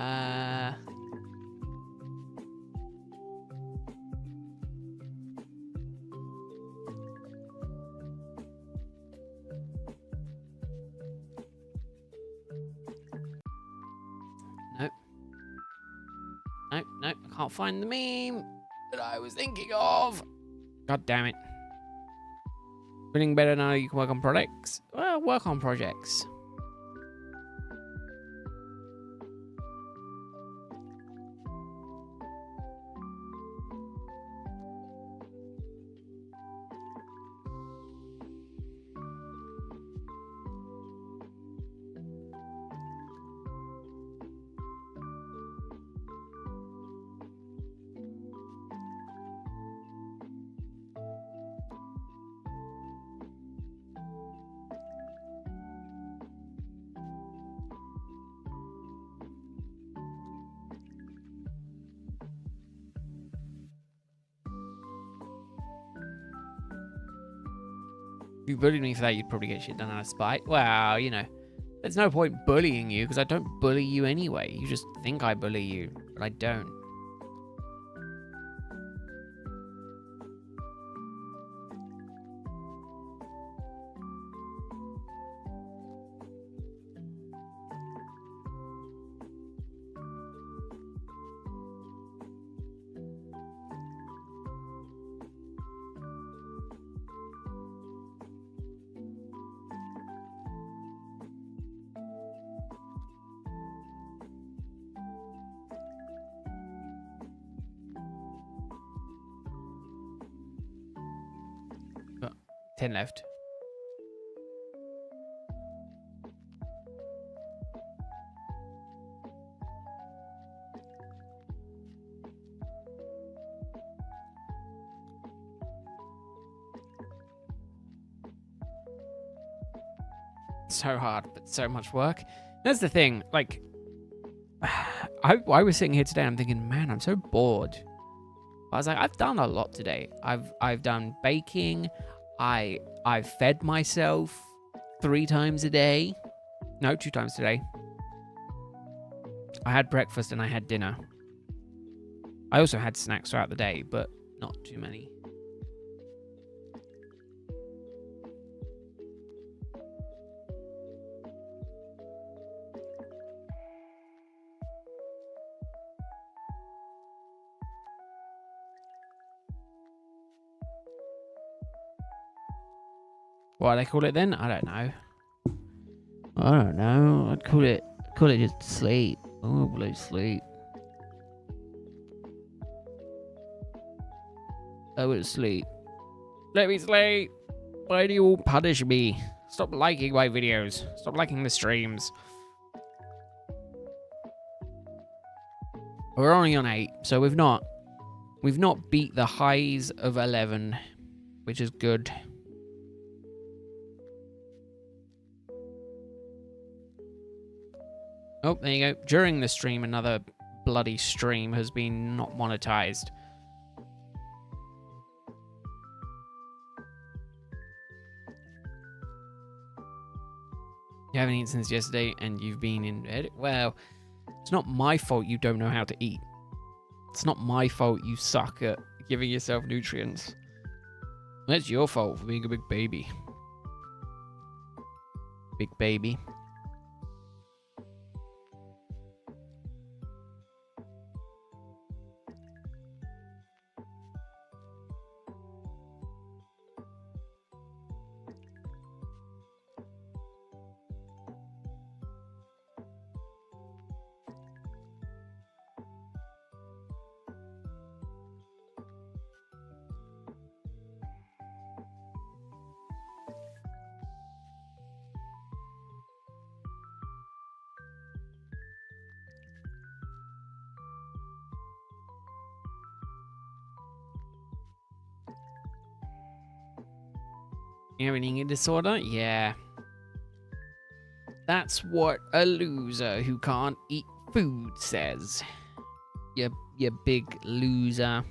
S2: Nope. Nope, nope. I can't find the meme that I was thinking of. God damn it. Feeling better now you can work on projects? Well, work on projects. If you bullied me for that, you'd probably get shit done out of spite. Well, you know, there's no point bullying you because I don't bully you anyway. You just think I bully you, but I don't. Got 10 left. So hard, but so much work. That's the thing. Like, I was sitting here today. I'm thinking, man, I'm so bored. I was like, I've done a lot today. I've done baking. I've fed myself 3 times a day. No, 2 times today. I had breakfast and I had dinner. I also had snacks throughout the day, but not too many. What do they call it then? I don't know. I don't know. I'd call it just sleep. Oh, blue sleep. I will sleep. Let me sleep. Why do you all punish me? Stop liking my videos. Stop liking the streams. We're only on 8, so we've not beat the highs of 11, which is good. Oh, there you go. During the stream, another bloody stream has been not monetized. You haven't eaten since yesterday and you've been in bed? Well, it's not my fault you don't know how to eat. It's not my fault you suck at giving yourself nutrients. That's your fault for being a big baby. Big baby. You have an eating disorder? Yeah. That's what a loser who can't eat food says. You big loser.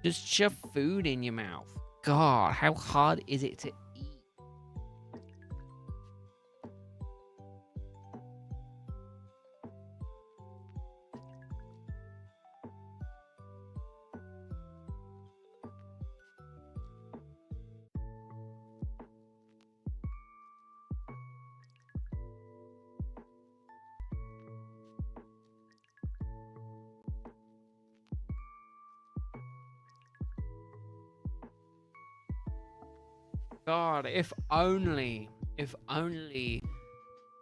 S2: Just shove food in your mouth. God, how hard is it to eat?
S1: God, if only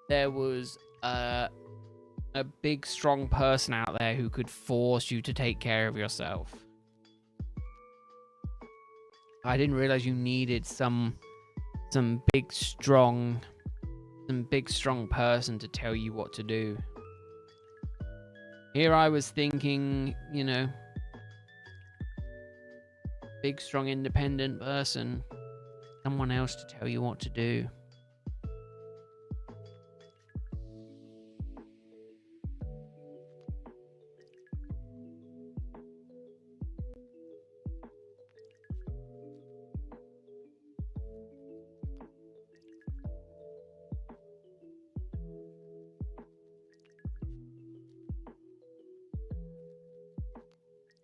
S1: there was a big, strong person out there who could force you to take care of yourself. I didn't realize you needed some big, strong person to tell you what to do. Here I was thinking, you know, big, strong, independent person, someone else to tell you what to do.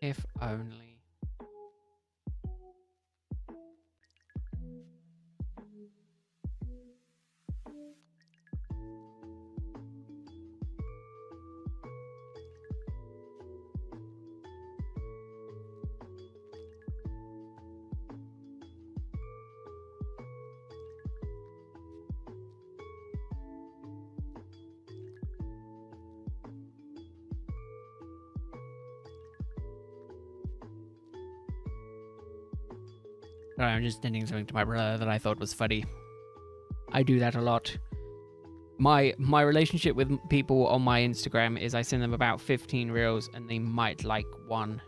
S1: If only. Sorry, I'm just sending something to my brother that I thought was funny. I do that a lot. My relationship with people on my Instagram is I send them about 15 reels and they might like one.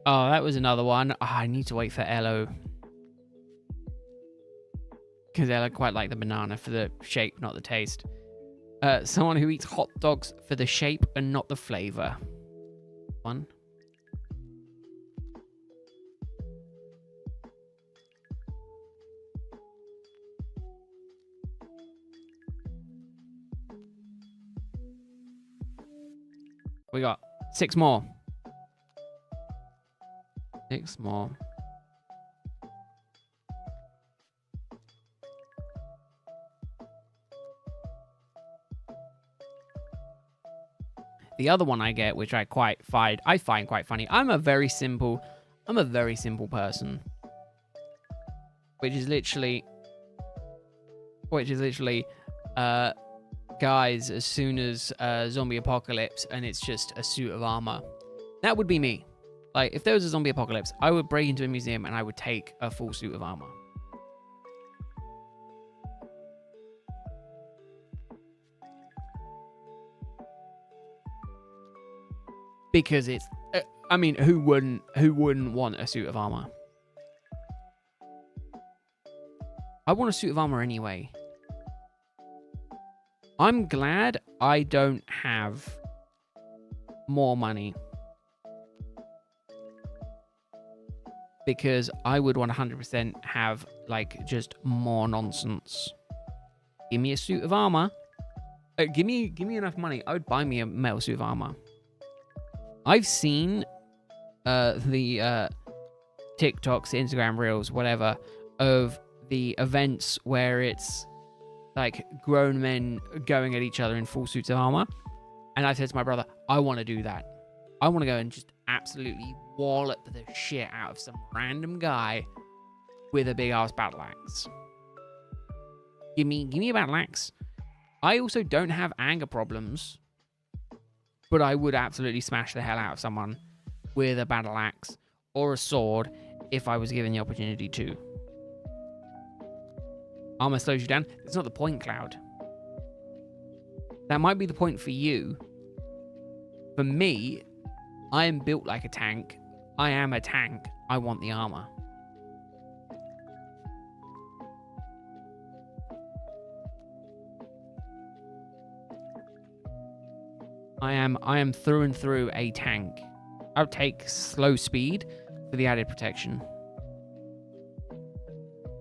S1: Oh, that was another one. Oh, I need to wait for Elo. Because Ella quite like the banana for the shape, not the taste. Someone who eats hot dogs for the shape and not the flavor. One. We got 6 more. 6 more. The other one I get, which I find quite funny. I'm a very simple person. Which is literally guys, as soon as zombie apocalypse and it's just a suit of armor. That would be me. Like, if there was a zombie apocalypse, I would break into a museum and I would take a full suit of armor. Because it's, I mean, who wouldn't want a suit of armor? I want a suit of armor anyway. I'm glad I don't have more money. Because I would 100% have, like, just more nonsense. Give me a suit of armor. Give me enough money. I would buy me a metal suit of armor. I've seen the TikToks, Instagram Reels, whatever, of the events where it's like grown men going at each other in full suits of armor. And I said to my brother, I want to do that. I want to go and just absolutely wallop the shit out of some random guy with a big ass battle axe. Give me a battle axe. I also don't have anger problems, but I would absolutely smash the hell out of someone with a battle axe or a sword if I was given the opportunity to. Armor slows you down. It's not the point, Cloud. That might be the point for you. For me, I am built like a tank. I am a tank. I want the armor. I am through and through a tank. I'll take slow speed for the added protection.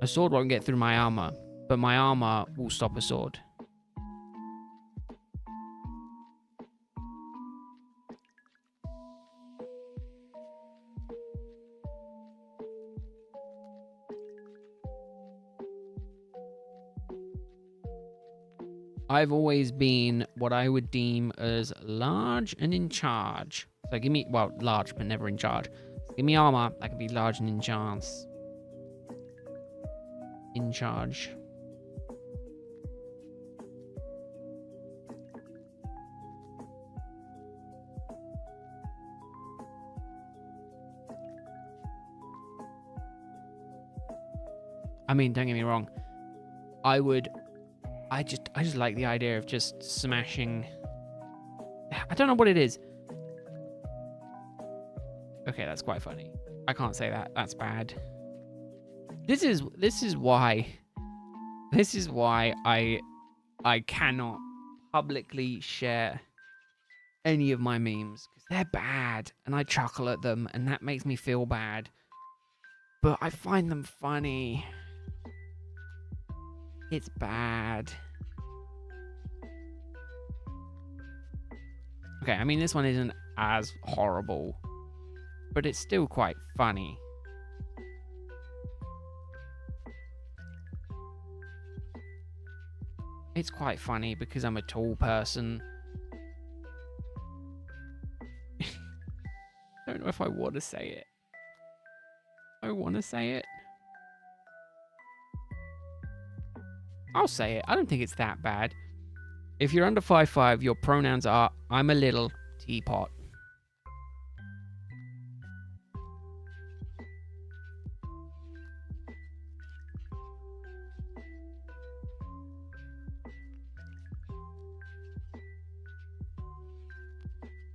S1: A sword won't get through my armor, but my armor will stop a sword. I've always been what I would deem as large and in charge. So give me, well, large but never in charge. So give me armor, I can be large and in charge. In charge. I mean, don't get me wrong. I just like the idea of just smashing. I don't know what it is. Okay, that's quite funny. I can't say that. That's bad. This is why I cannot publicly share any of my memes because they're bad and I chuckle at them and that makes me feel bad. But I find them funny. It's bad. Okay, I mean, this one isn't as horrible, but it's still quite funny. It's quite funny because I'm a tall person. I don't know if I want to say it. I want to say it. I'll say it. I don't think it's that bad. If you're under 5'5", your pronouns are I'm a little teapot.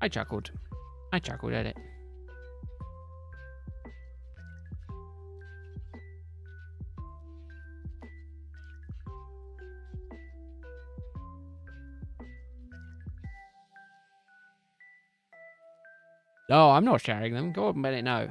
S1: I chuckled at it. No, I'm not sharing them. Go up and let it know.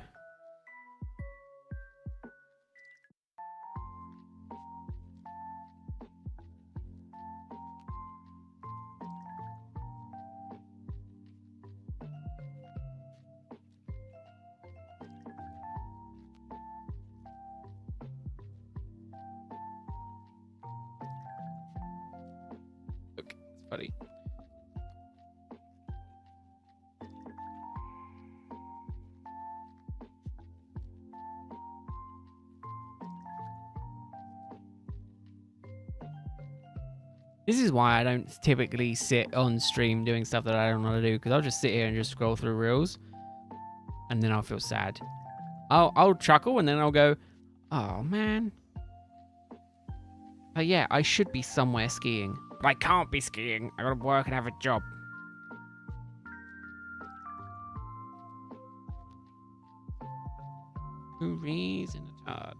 S1: Look, it's funny. This is why I don't typically sit on stream doing stuff that I don't want to do, because I'll just sit here and just scroll through reels, and then I'll feel sad. I'll chuckle, and then I'll go, oh, man. But yeah, I should be somewhere skiing. But I can't be skiing. I gotta work and have a job. Hoories in a tard.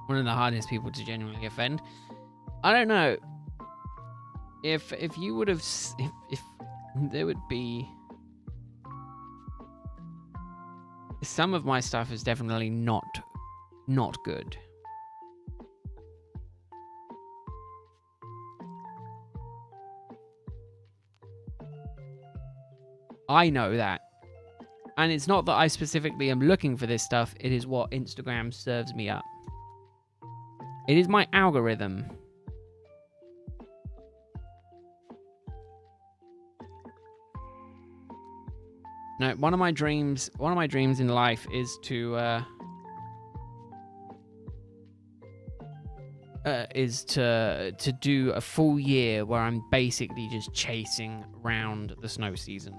S1: One of the hardest people to genuinely offend. I don't know. If you would have, if there would be, some of my stuff is definitely not good. I know that. And it's not that I specifically am looking for this stuff, it is what Instagram serves me up. It is my algorithm. No, one of my dreams in life is to do a full year where I'm basically just chasing around the snow season.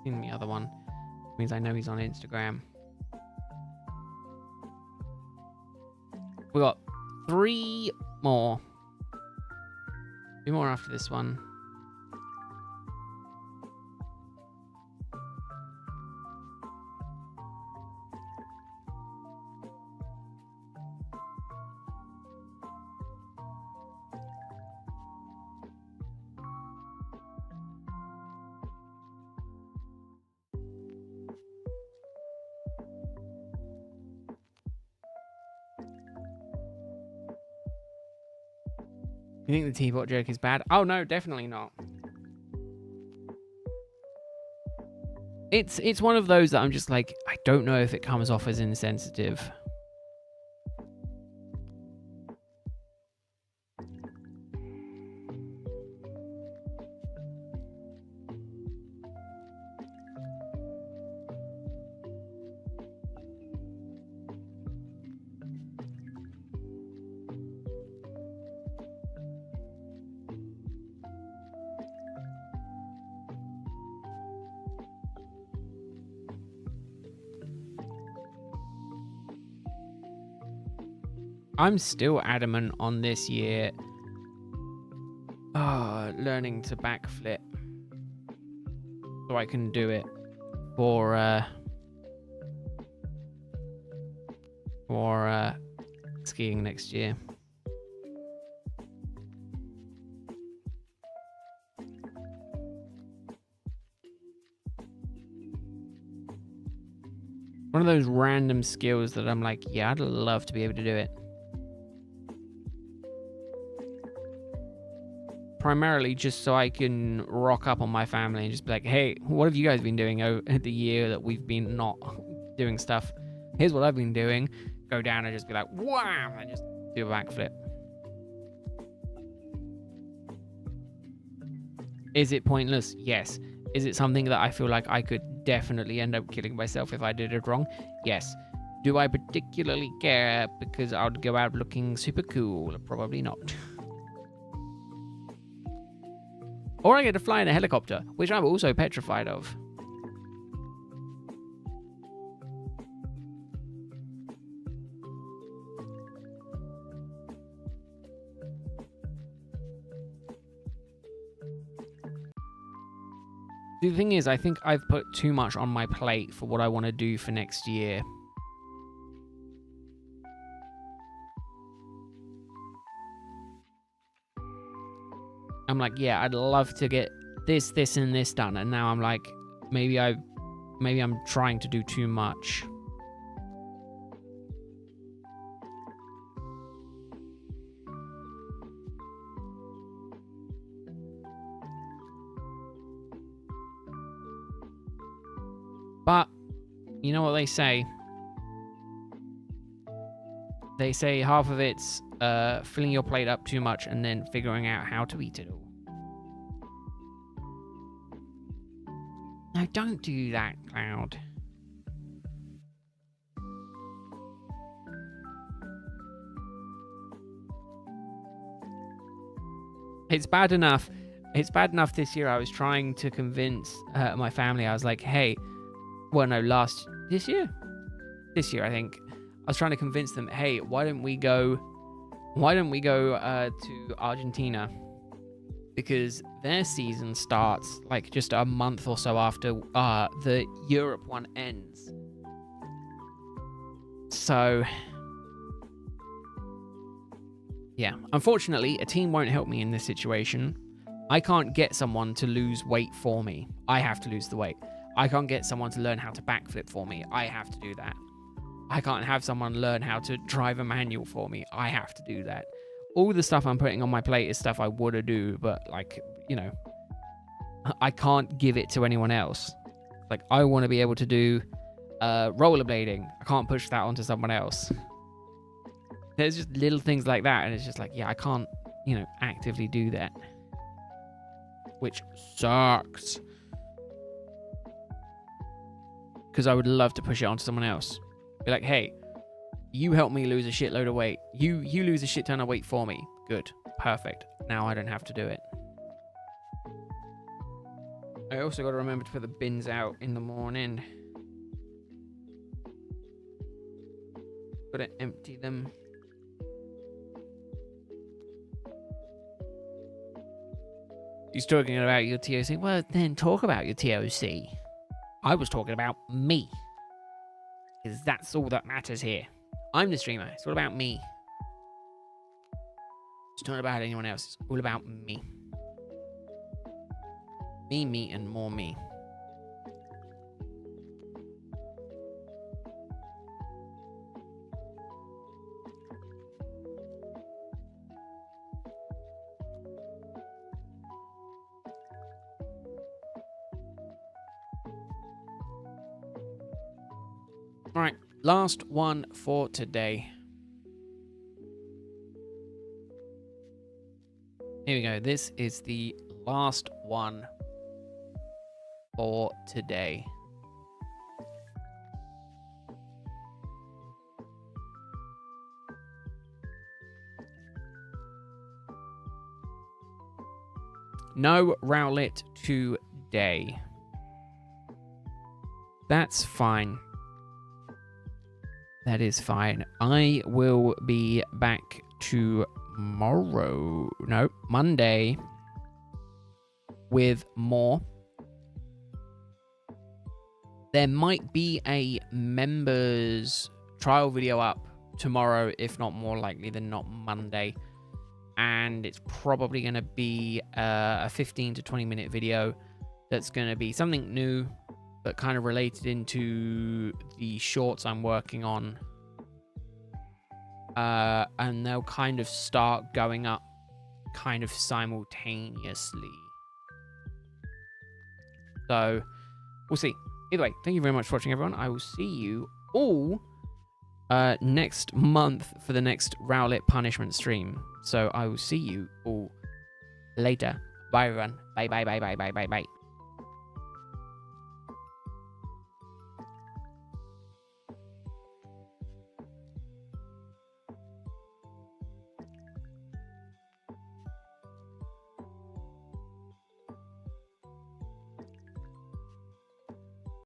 S1: In the other one means I know he's on Instagram. We got 3 more. 3 more after this one. You think the teapot joke is bad? Oh no, definitely not. It's one of those that I'm just like, I don't know if it comes off as insensitive. I'm still adamant on this year learning to backflip so I can do it for skiing next year. One of those random skills that I'm like, yeah, I'd love to be able to do it. Primarily just so I can rock up on my family and just be like, hey, what have you guys been doing over the year that we've been not doing stuff? Here's what I've been doing. Go down and just be like, wham, and just do a backflip. Is it pointless? Yes. Is it something that I feel like I could definitely end up killing myself if I did it wrong? Yes. Do I particularly care because I would go out looking super cool? Probably not. Or I get to fly in a helicopter, which I'm also petrified of. The thing is, I think I've put too much on my plate for what I want to do for next year. I'm like, yeah, I'd love to get this, and this done. And now I'm like, maybe I'm trying to do too much. But you know what they say? They say half of it's filling your plate up too much and then figuring out how to eat it all. No, don't do that, Cloud. It's bad enough. It's bad enough this year I was trying to convince my family. I was like, hey, well, no, this year, I think. I was trying to convince them, hey, why don't we go to Argentina? Because their season starts like just a month or so after the Europe one ends. So, yeah, unfortunately, a team won't help me in this situation. I can't get someone to lose weight for me. I have to lose the weight. I can't get someone to learn how to backflip for me. I have to do that. I can't have someone learn how to drive a manual for me. I have to do that. All the stuff I'm putting on my plate is stuff I would have do, but like, you know, I can't give it to anyone else. Like, I want to be able to do rollerblading. I can't push that onto someone else. There's just little things like that, and it's just like, yeah, I can't, you know, actively do that. Which sucks. Because I would love to push it onto someone else. Be like, hey, you help me lose a shitload of weight. You lose a shit ton of weight for me. Good. Perfect. Now I don't have to do it. I also got to remember to put the bins out in the morning. Got to empty them. He's talking about your TOC. Well, then talk about your TOC. I was talking about me. Because that's all that matters here. I'm the streamer. It's all about me. It's not about anyone else. It's all about me. Me, and more me. All right, last one for today. Here we go. This is the last one for today. No Rowlet today. That's fine. That is fine. I will be back tomorrow. No, Monday. With more. There might be a members trial video up tomorrow, if not more likely than not Monday. And it's probably going to be a 15 to 20 minute video that's going to be something new, but kind of related into the shorts I'm working on. And they'll kind of start going up kind of simultaneously. So, we'll see. Either way, thank you very much for watching, everyone. I will see you all next month for the next Rowlet punishment stream. So, I will see you all later. Bye, everyone. Bye, bye, bye, bye, bye, bye, bye.